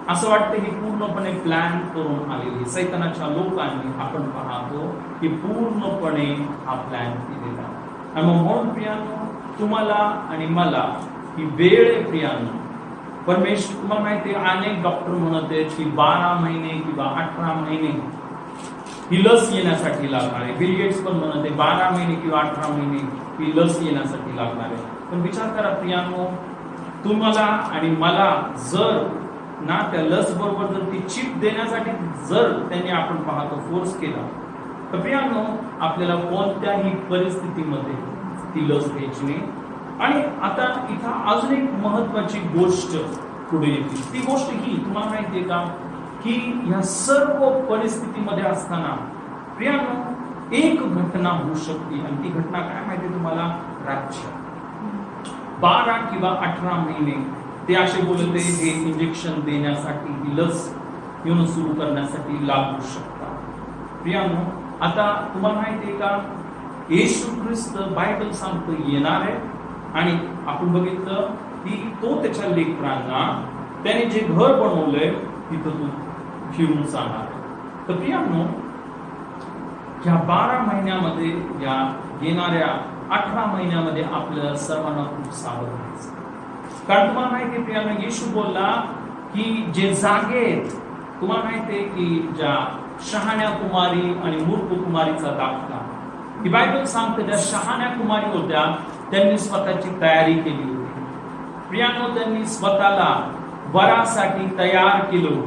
असं वाटतं ही पूर्णपणे प्लॅन करून आलेली सैतानाच्या लोकांनी आपण पाहतो की पूर्णपणे हा प्लॅन केलेला. आणि मग म्हणून प्रियानो, तुम्हाला आणि मला ही वेळ आहे प्रियानो. परमेश्वर, तुम्हाला माहिती आहे अनेक डॉक्टर म्हणत आहेत की 12 महिने किंवा 18 महिने ही लस येण्यासाठी लागणार आहे. बिल गेट्स पण म्हणत आहे 12 महिने किंवा 18 महिने ही लस येण्यासाठी लागणार आहे. पण विचार करा प्रियानो, तुम्हाला आणि मला जर ना त्या लस बरोबर जर ती चिप देण्यासाठी जर त्यांनी आपण पाहतो फोर्स केला, तर प्रियानो आपल्याला कोणत्याही परिस्थितीमध्ये ती लस द्यायची नाही. आणि आता इथं अजून एक महत्वाची गोष्ट पुढे येते. ती गोष्ट ही तुम्हाला माहितीये का की ह्या सर्व परिस्थितीमध्ये असताना प्रियानो एक घटना होऊ शकते. आणि ती घटना काय माहिती तुम्हाला? राज्य 12 किंवा 18 महिने ते असे बोलते हे इंजेक्शन देण्यासाठी ही लस घेऊन सुरू करण्यासाठी लागू शकतात. प्रियानो, आता तुम्हाला माहिती आहे का येशू ख्रिस्त बायबल सांगतो येणार आहे. आणि आपण बघितलं की तो त्याच्या लेकरांना त्याने जे घर बनवलंय तिथं तो घेऊन जाणार. तर प्रियानो, या 12 महिन्यामध्ये या येणाऱ्या 18 महिन्यामध्ये आपल्याला सर्वांना खूप सावध राहायचं. कारण तुम्हाला माहिती आहे प्रियानो, येशू बोलला की जे जागे तुम्हाला माहिती आहे की ज्या शहाण्या कुमारी आणि मूर्ख कुमारीचा दाखला, ही बायबल सांगते ज्या शहाण्या कुमारी होत्या त्यांनी स्वतःची तयारी केली होती. प्रियानो, त्यांनी स्वतःला वरासाठी तयार केलं.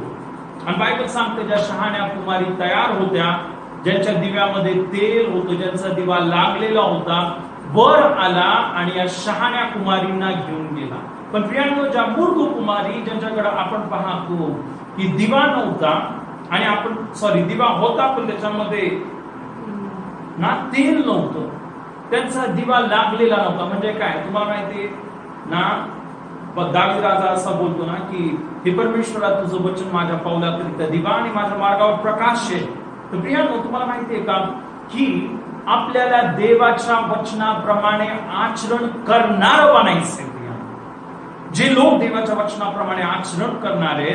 आणि बायबल सांगते ज्या शहाण्या कुमारी तयार होत्या, ज्यांच्या दिव्यामध्ये तेल होतं, ज्यांचा दिवा लागलेला होता, वर आला आणि या शहाण्या कुमारींना घेऊन गेला. पण प्रियानो, ज्या मूर्ख कुमारी ज्यांच्याकडे आपण पाहतो की दिवा नव्हता आणि आपण दिवा होता पण त्याच्यामध्ये ना तेल नव्हतं, त्यांचा दिवा लागलेला नव्हता. म्हणजे काय तुम्हाला माहिती ना, दावीद राजा असा बोलतो ना की हे परमेश्वरा तुझं वचन माझ्या पावलाकरिता दिवा आणि माझ्या मार्गावर प्रकाश आहे. तर प्रियानो, तुम्हाला माहिती आहे का की आपल्याला देवाच्या वचनाप्रमाणे आचरण करणार बनायचे. जे लोक देवाच्या वचनाप्रमाणे आचरण करणारे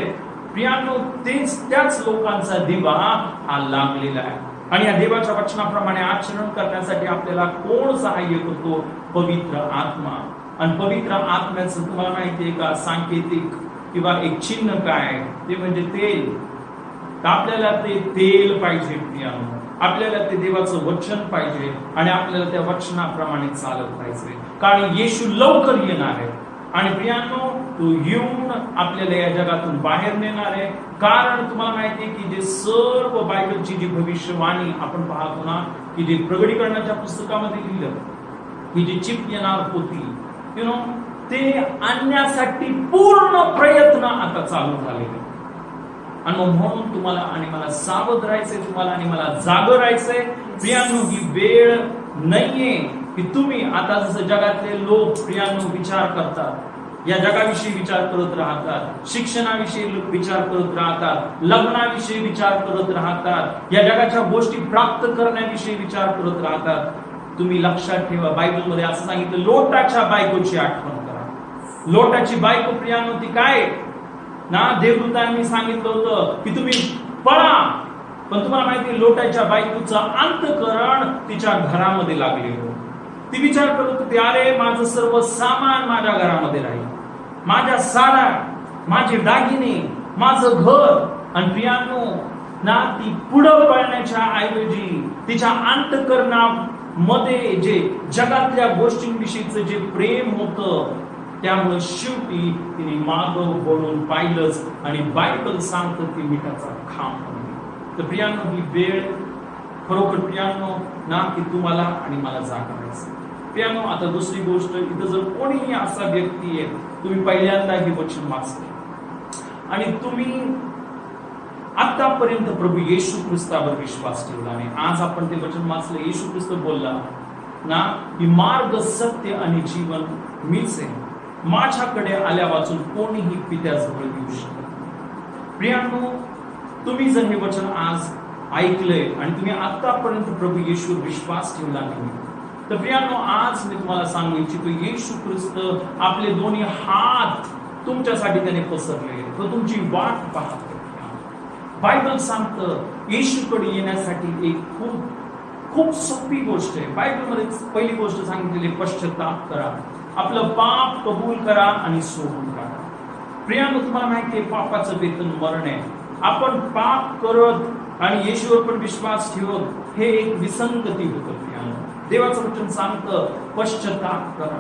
प्रियानो, त्याच लोकांचा दिवा हा लागलेला आहे. आणि या देवाच्या वचनाप्रमाणे आचरण करण्यासाठी आपल्याला कोण सहाय्य करतो? पवित्र आत्मा. आणि पवित्र आत्म्याचं तुम्हाला माहिती आहे का सांकेतिक किंवा एक चिन्ह काय? ते म्हणजे तेल. तर आपल्याला ते तेल पाहिजे प्रियानो, आपल्याला ते देवाचं वचन पाहिजे आणि आपल्याला त्या वचनाप्रमाणे चालत पाहिजे. कारण येशू लवकर येणार आहे आणि प्रियानो तो येऊन आपल्याला या जगातून बाहेर नेणार आहे. कारण तुम्हाला माहिती आहे की जे सर्व बायबलची जी भविष्यवाणी आपण पाहतो ना की जे प्रगटीकरणाच्या पुस्तकामध्ये लिहिलं की जी चिप येणार होती, ते आणण्यासाठी पूर्ण प्रयत्न आता चालू झालेले. आणि म्हणून तुम्हाला आणि मला सावध राहायचंय, तुम्हाला आणि मला जाग राहायचंय. प्रियानो, ही वेळ नाहीये की तुम्ही आता जसं जगातले लोक प्रियानो विचार करतात, या जगाविषयी विचार करत राहतात, शिक्षणाविषयी विचार करत राहतात, लग्नाविषयी विचार करत राहतात, या जगाच्या गोष्टी प्राप्त करण्याविषयी विचार करत राहतात. तुम्ही लक्षात ठेवा, बायबलमध्ये असं सांगितलं लोटाच्या बायकोची आठवण करा. लोटाची बायको प्रियानो ती काय ना, देवदूतांनी सांगितलं होतं की तुम्ही पळा. पण तुम्हाला माहिती लोटाच्या बायकोचं अंतःकरण तिच्या घरामध्ये लागलेलं. ती विचार करत होती, अरे माझं सर्व सामान माझ्या घरामध्ये राहील, माझ्या साड्या, माझे दागिने, माझं घर. आणि प्रियानो ना ती पुढं पळण्याच्या ऐवजी तिच्या अंतःकरणामध्ये जे जगातल्या गोष्टींविषयीचं जे प्रेम होतं, त्यामुळे शेवटी तिने मागं वळून पाहिलंच आणि बायबल सांगतं ती मिठाचा खांब बनली. तर प्रियानो, ही वेळ खरोखर प्रियानो ना की तुम्हाला आणि मला जागायचं. प्रियानो, आता दुसरी गोष्ट, इथं जर कोणीही असा व्यक्ती आहे, तुम्ही पहिल्यांदा हे वचन वाचले आणि तुम्ही आतापर्यंत प्रभू येशू ख्रिस्तावर विश्वास ठेवला नाही, आज आपण ते वचन वाचलं, येशू ख्रिस्त बोलला ना की मार्ग, सत्य आणि जीवन मीच आहे, माझ्याकडे आल्या वाचून कोणीही पित्याजवळ येऊ शकत नाही. प्रियानो, तुम्ही जर हे वचन आज ऐकलंय आणि तुम्ही आतापर्यंत प्रभू येशूवर विश्वास ठेवला नाही, तर प्रियांनो, आज मी तुम्हाला सांगू इच्छितो, येशू ख्रिस्त आपले दोन्ही हात तुमच्यासाठी त्याने पसरले, तो तुमची वाट पाहतो. बायबल सांगतं येशूकडे येण्यासाठी एक खूप सोपी गोष्ट आहे. बायबलमध्ये पहिली गोष्ट सांगितलेली, पश्चाताप करा, आपलं पाप कबूल करा आणि सोडून टाका. प्रियांनो, तुम्हाला माहिती आहे पापाचं वेतन मरण आहे. आपण पाप करत आणि येशूवर पण विश्वास ठेवत हे एक विसंगती होतं. प्रियांनो, देवाचं वचन सांगतं पश्चाताप करा,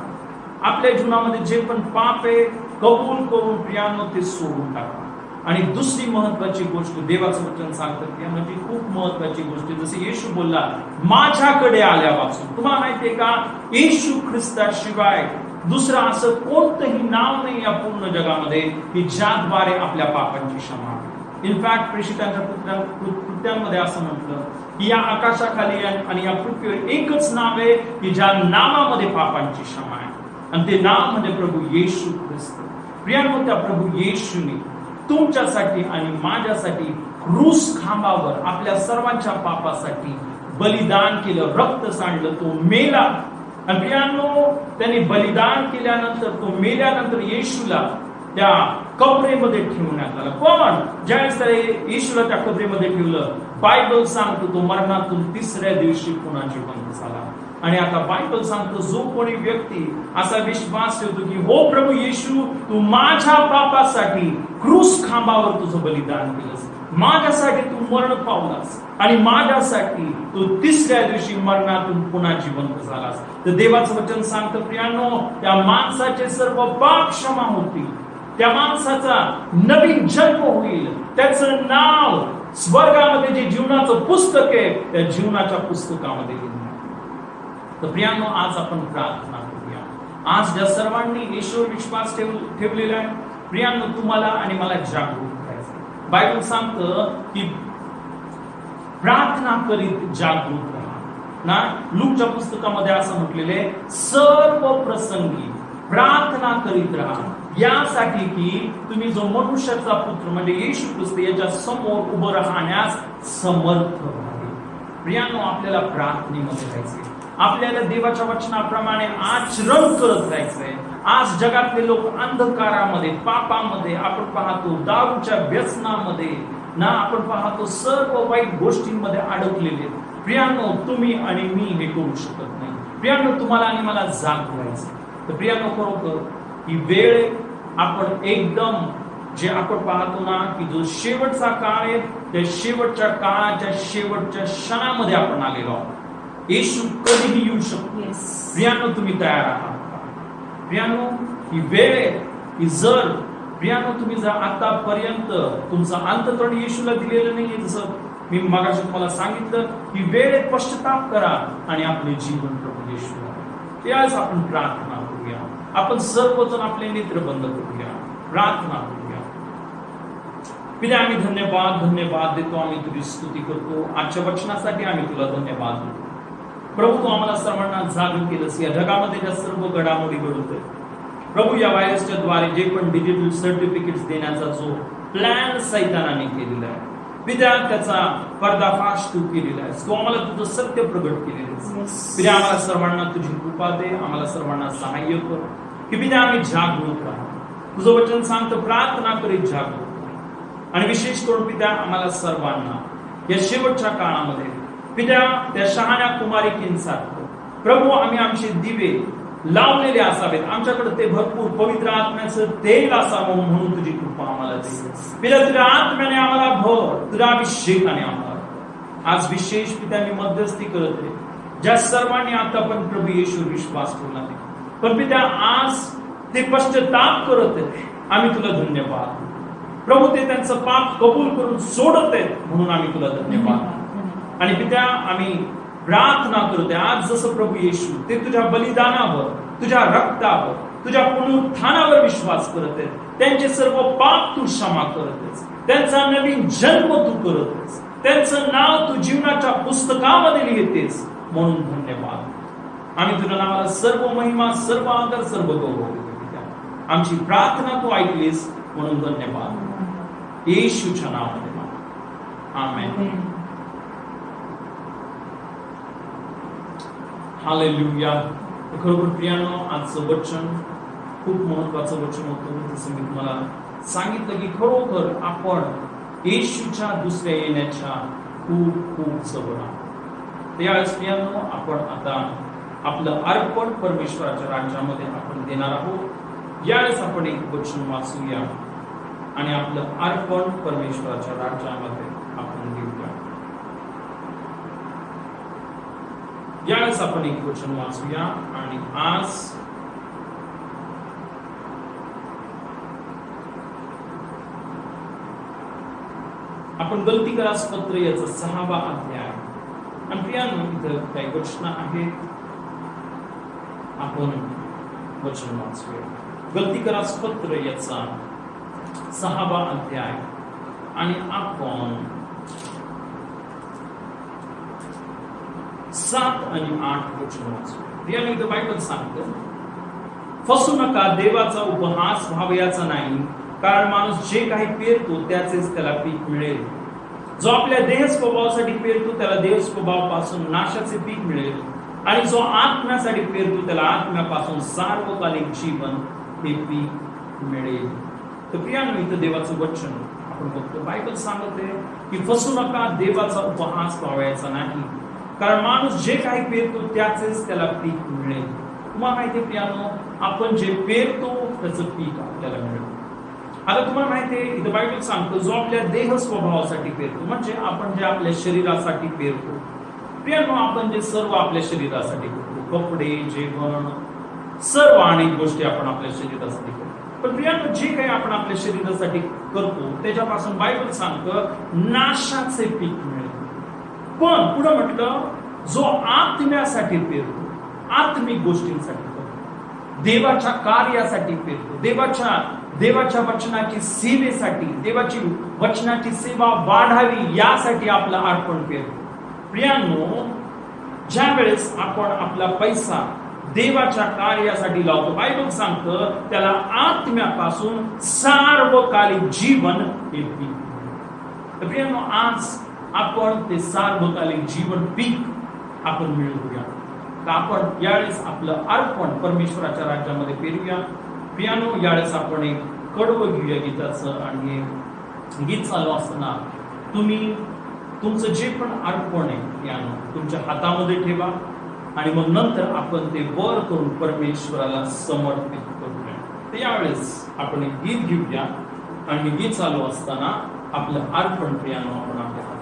आपल्या जीवनामध्ये जे पण पाप आहे कबूल करून प्रियांनो ते सोडून टाका. आणि दुसरी महत्वाची गोष्ट देवाचं वचन सांगतं, प्रियांनो, ती खूप महत्वाची गोष्ट, जसे येशू बोलला माझ्याकडे आल्यापासून. तुम्हाला माहितीये का, येशू ख्रिस्ताशिवाय दुसरं असं कोणतंही नाव नाही या पूर्ण जगामध्ये की ज्याद्वारे आपल्या पापांची क्षमा. इनफॅक्ट प्रेषितांच्या कृत्यांमध्ये असं म्हटलं की या आकाशाखाली आणि या पृथ्वीवर एकच नाव आहे की ज्या नावामध्ये पापांची क्षमा आहे, आणि ते नाव म्हणजे प्रभू येशू ख्रिस्त. प्रियांनो, त्या प्रभू येशूने तुमच्यासाठी आणि माझ्यासाठी क्रूस खांबावर आपल्या सर्वांच्या पापासाठी बलिदान केलं, रक्त सांडलं, तो मेला. आणि प्रियांनो, त्यांनी बलिदान केल्यानंतर, तो मेल्यानंतर येशूला त्या कबरेमध्ये ठेवण्यात आलं. पण ज्यावेळेस येशूला त्या कबरेमध्ये ठेवलं, बायबल सांगतो तो मरणातून तिसऱ्या दिवशी पुन्हा जिवंत झाला. आणि आता बायबल सांगतो जो कोणी व्यक्ती असा विश्वास ठेवतो की हो प्रभू येशू, तू माझ्या पापासाठी क्रूस खांबावर तुझं बलिदान केलंस, माझ्यासाठी तू मरण पावलास आणि माझ्यासाठी तू तिसऱ्या दिवशी मरणातून पुन्हा जिवंत झालास, तर देवाचं वचन सांगतं प्रियांनो, त्या माणसाचे सर्व पाप क्षमा होतील, त्या माणसाचा नवीन जन्म होईल, त्याचं नाव स्वर्गामध्ये जे जीवनाचं पुस्तक आहे त्या जीवनाच्या पुस्तकामध्ये लिहिलं. तर प्रियांनो, आज आपण प्रार्थना करूया. आज ज्या सर्वांनी येशूवर विश्वास ठेवलेला आहे, प्रियांनो, तुम्हाला आणि मला जागरूक करायचं. बायबल सांगतं की प्रार्थना करीत जागरूक राहा ना. लूकच्या पुस्तकामध्ये असं म्हटलेले, सर्व प्रसंगी प्रार्थना करीत राहा, यासाठी की तुम्ही जो मनुष्याचा पुत्र म्हणजे येशू ख्रिस्त याच्या समोर उभं राहण्यास समर्थ व्हावे. प्रियांनो, आपल्याला प्रार्थनेमध्ये राहायचे, आपल्याला देवाच्या वचनाप्रमाणे आचरण करत राहायचंय. आज जगातले लोक अंधकारामध्ये, पापामध्ये, आपण पाहतो दारूच्या व्यसनामध्ये ना, आपण पाहतो सर्व वाईट गोष्टींमध्ये अडकलेले. प्रियांनो, तुम्ही आणि मी हे करू शकत नाही. प्रियांनो, तुम्हाला आणि मला जाग व्हायचं. तर प्रियांनो, खरोखर ही वेळ आपण एकदम जे आपण पाहतो ना की जो शेवटचा काळ आहे, त्या शेवटच्या काळाच्या शेवटच्या क्षणामध्ये आपण आलेलो आहोत. येशू कधीही येऊ शकतो. प्रियांनो, तुम्ही तयार आहात? प्रियांनो, ही वेळ ही जर प्रियांनो तुम्ही जर आतापर्यंत तुमचं अंतःकरण येशूला दिलेलं नाहीये, जसं मी मगाशी तुम्हाला सांगितलं, की वेळेत पश्चाताप करा आणि आपले जीवन प्रभू येशूला. त्याच आपण प्रार्थना करूया. आपण सर्वजण आपले नेत्र बंद करूया, प्रार्थना करूया. पिता, आम्ही धन्यवाद देतो, आम्ही तुझी स्तुती करतो. आजच्या वचनासाठी आम्ही तुला धन्यवाद देतो. प्रभू, तू आम्हाला सर्वांना जागृत केलंस. या जगामध्ये ज्या सर्व घडामोडी घडत आहेत प्रभू, या व्हायरसच्या द्वारे जे पण डिजिटल सर्टिफिकेट्स देण्याचा जो प्लॅन सैतानाने केलेला आहे, पिता, त्याचा पर्दाफाश तू केलेला आहेस. तू आम्हाला तुझं सत्य प्रगट केलेलं आहेस. पिता, आम्हाला सर्वांना तुझी कृपा दे, आम्हाला सर्वांना सहाय्य कर की पिता आम्ही जागरूक राहू. तुझं वचन सांगतं प्रार्थना करीत जागरूक राहू. आणि विशेष करून पिता आम्हाला सर्वांना या शेवटच्या काळामध्ये पिता त्या शहाण्या कुमारिकेंसारखं प्रभू आम्ही आमचे दिवे लावलेले असावेत, आमच्याकडे ते भरपूर पवित्र आत्म्याचं तेल असावं म्हणून तुझी कृपा आम्हाला दे. पिता, तुझ्या आत्म्याने आम्हाला भर, तुझ्या अभिषेकाने आम्हाला. आज विशेष पिता मी मध्यस्थी करत आहे ज्या सर्वांनी आता पण प्रभू येशूवर विश्वास ठेवला नाही, पण पिता आज ते पश्चाताप करत आहेत, आम्ही तुला धन्यवाद प्रभू. ते त्यांचं पाप कबूल करून सोडत आहेत म्हणून आम्ही तुला धन्यवाद. आणि पिता आम्ही प्रार्थना करतोय आज जसं प्रभू येशू ते तुझ्या बलिदानावर, तुझ्या रक्तावर, तुझ्या पुनरुत्थानावर विश्वास करत आहेत, त्यांचे सर्व पाप तू क्षमा करत आहेस, त्यांचा नवीन जन्म तू करत आहेस, त्यांचं नाव तू जीवनाच्या पुस्तकामध्ये लिहितेस म्हणून धन्यवाद. आम्ही तुझ्या नावाला सर्व महिमा, सर्व आदर, सर्व गौरव देतो. आमची प्रार्थना तू ऐकलीस म्हणून धन्यवाद. येशूच्या नावामध्ये आमेन. हालेलुया. खरोखर प्रियानो, आजचं वचन खूप महत्वाचं वचन होतं. जसं मी तुम्हाला सांगितलं की खरोखर आपण येशूच्या दुसऱ्या येण्याच्या खूप खूप जवळ आहोत. त्यावेळेस प्रियानो, आपण आता आपलं अर्पण परमेश्वराच्या राज्यामध्ये आपण देणार आहोत. यावेळेस आपण एक वचन वाचूया आणि आपलं अर्पण परमेश्वराच्या राज्यामध्ये आपण देऊया. यावेळेस आपण एक वचन वाचूया आणि आज आपण गलतीकरास पत्र याचा 6वा अध्याय आणि प्रियानो, इथं काही वचन आहेत, आपण वचन वाचूया. गलतीकरास पत्र याचा 6वा अध्याय आणि आपण 7 आणि 8 वचन वाचूया. प्रियानो, इथं बायबल सांगतं, फसू नका, देवाचा उपहास व्हावयाचा नाही, कारण माणूस जे काही पेरतो त्याचेच त्याला पीक मिळेल. जो आपल्या देह स्वभावासाठी पेरतो त्याला देह स्वभावापासून नाशाचे पीक मिळेल, आणि जो आत्म्यासाठी पेरतो त्याला आत्म्यापासून सार्वकालिक जीवन हे पीक मिळेल. तर प्रियानो, इथं देवाचं वचन आपण बघतो, बायबल सांगते की फसू नका, देवाचा उपहास व्हावयाचा नाही, कारण माणूस जे काही पेरतो त्याचेच त्याला पीक मिळेल. तुम्हाला माहिती प्रियानो, आपण जे पेरतो त्याचं पीक आपल्याला मिळेल. आता तुम्हाला माहिती आहे, इथं बायबल सांगतो, जो आपल्या देह स्वभावासाठी पेरतो, म्हणजे आपण जे आपल्या शरीरासाठी पेरतो. प्रियानो, आपण जे सर्व आपल्या शरीरासाठी करतो, कपडे, जेवण, सर्व अनेक गोष्टी आपण आपल्या शरीरासाठी करतो. पण प्रियानो, जे काही आपण आपल्या शरीरासाठी करतो त्याच्यापासून बायबल सांगतं नाशाचे पीक मिळेल. पण पुढे म्हटलं, जो आत्म्यासाठी पेरतो, आत्मिक गोष्टींसाठी करतो, देवाच्या कार्यासाठी पेरतो, देवाच्या वचनाची सेवेसाठी, देवाची वचनाची सेवा वाढावी यासाठी आपलं अर्पण पेरतो. प्रियानो, ज्या वेळेस आपण आपला पैसा देवाच्या कार्यासाठी लावतो, बायबल सांगतं त्याला आत्म्यापासून सार्वकालिक जीवन हे पीक. प्रियानो, आज आपण ते सार्वकालिक जीवन पीक आपण मिळवूया. तर आपण यावेळेस आपलं अर्पण परमेश्वराच्या राज्यामध्ये पेरूया. प्रियानो, यावेळेस आपण एक कडवं घेऊया गीताचं, आणि गीत चालू असताना तुम्ही तुमचं जे पण अर्पण आहे प्रियानो तुमच्या हातामध्ये ठेवा, आणि मग नंतर आपण ते वर करून परमेश्वराला समर्पित करूया. तर यावेळेस आपण एक गीत घेऊया, आणि गीत चालू असताना आपलं अर्पण प्रियानो आपण आपल्या हातामध्ये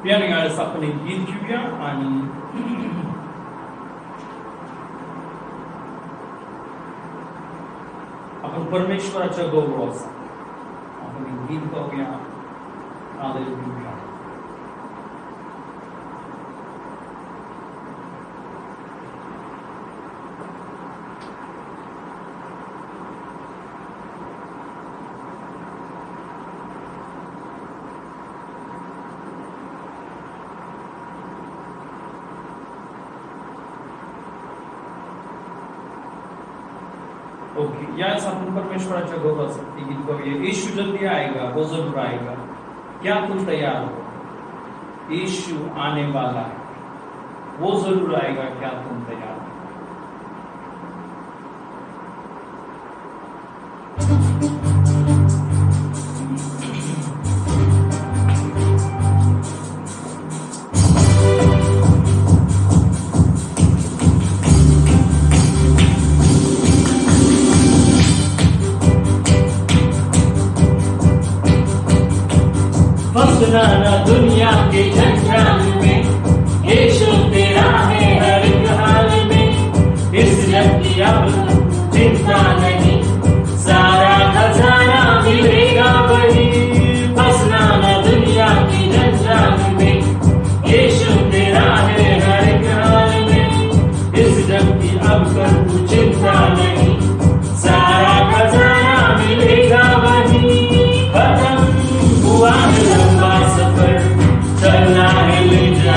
यावेळेस आपण एक गीत घेऊया, आणि आपण परमेश्वराच्या गौरवाचा आपण एक गीत गाऊया. हालेलुया. ओके, यावेळेस आपण परमेश्वराच्या गौरवाचं ते गीत गाऊया. यीशु जल्दी आएगा, वो जरूर आएगा, क्या तुम तैयार हो? यीशु आने वाला है, वो जरूर आएगा, क्या तुम तैयार हो? फसना दुनिया के जंजाल में, यीशु तेरा है हर एक हाल में। इस जग की अब चिंता नहीं, सारा खजाना मिलेगा वही। फसना न दुनिया की जंजाल में, यीशु तेरा है हर एक हाल में। इस जग की अब कोई चिंता नहीं, सारा खजाना मिलेगा वही। खत्म हुआ है लंबा सफर, चलना है ले जा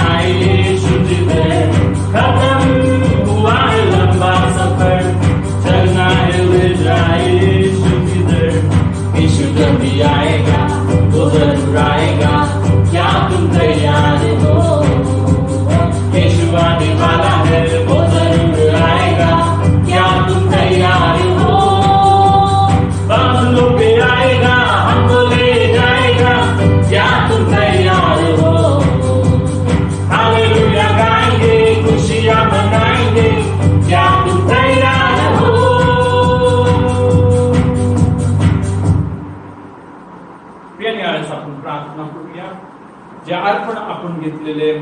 जे अर्पण आपण घेतलेले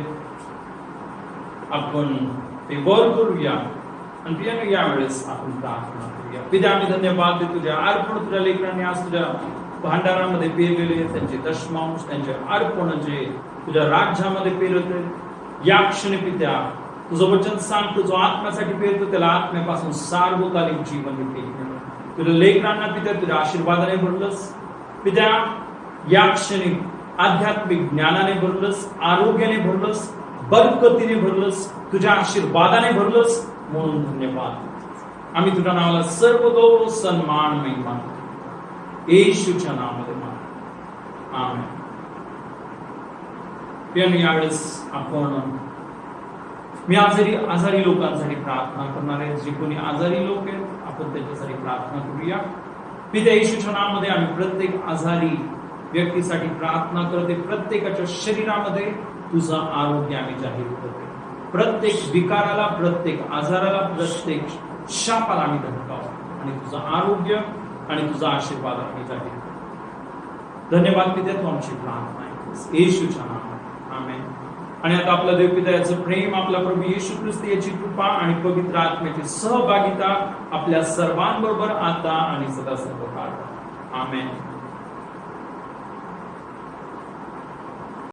आपण ते गौर करूया आणि पित्याने यावेळेस आपण प्रार्थना करूया. पिता आम्ही धन्यवाद देतो तुझ्या अर्पण तुझ्या लेकरांनी आज तुझ्या भांडारामध्ये पेरलेले त्यांचे दशमांश त्यांचे अर्पण जे तुझ्या राज्यामध्ये पेरते या क्षणी पित्या तुझं वचन सांगतो जो आत्म्यासाठी पेरतो त्याला आत्म्यापासून सार्वकालिक जीवन देते. तुझ्या लेकरांना पित्या तुझ्या आशीर्वादाने भरलंस पित्या या क्षणी आध्यात्मिक ज्ञानाने भरलंस आरोग्याने भरलंस बरकतीने भरलंस तुझ्या आशीर्वादाने भरलंस म्हणून धन्यवाद. आम्ही तुझ्या नावाला सर्व गौरव सन्मान महिमा येशूच्या नावामध्ये मान आमेन. यावेळेस आपण मी आजारी लोकांसाठी प्रार्थना करणार आहे. जे कोणी आजारी लोक आहेत आपण त्यांच्यासाठी प्रार्थना करूया. पित्या येशूच्या नावामध्ये आम्ही प्रत्येक आजारी व्यक्तीसाठी प्रार्थना करते. प्रत्येकाच्या शरीरामध्ये तुझं आरोग्य आम्ही जाहीर करते. प्रत्येक विकाराला प्रत्येक आजाराला प्रत्येक शापाला आम्ही धमकावतो आणि तुझं आरोग्य आणि तुझा आशीर्वाद आम्ही जाहीर करतो. धन्यवाद पित्या तू आमची प्रार्थना आहे येशूच्या नावात आमेन. आणि आता आपल्या देवपिता याचं प्रेम आपला प्रभू येशू ख्रिस्त याची कृपा आणि पवित्र आत्म्याची सहभागिता आपल्या सर्वांबरोबर आता आणि सदा सर्व काळ आमेन.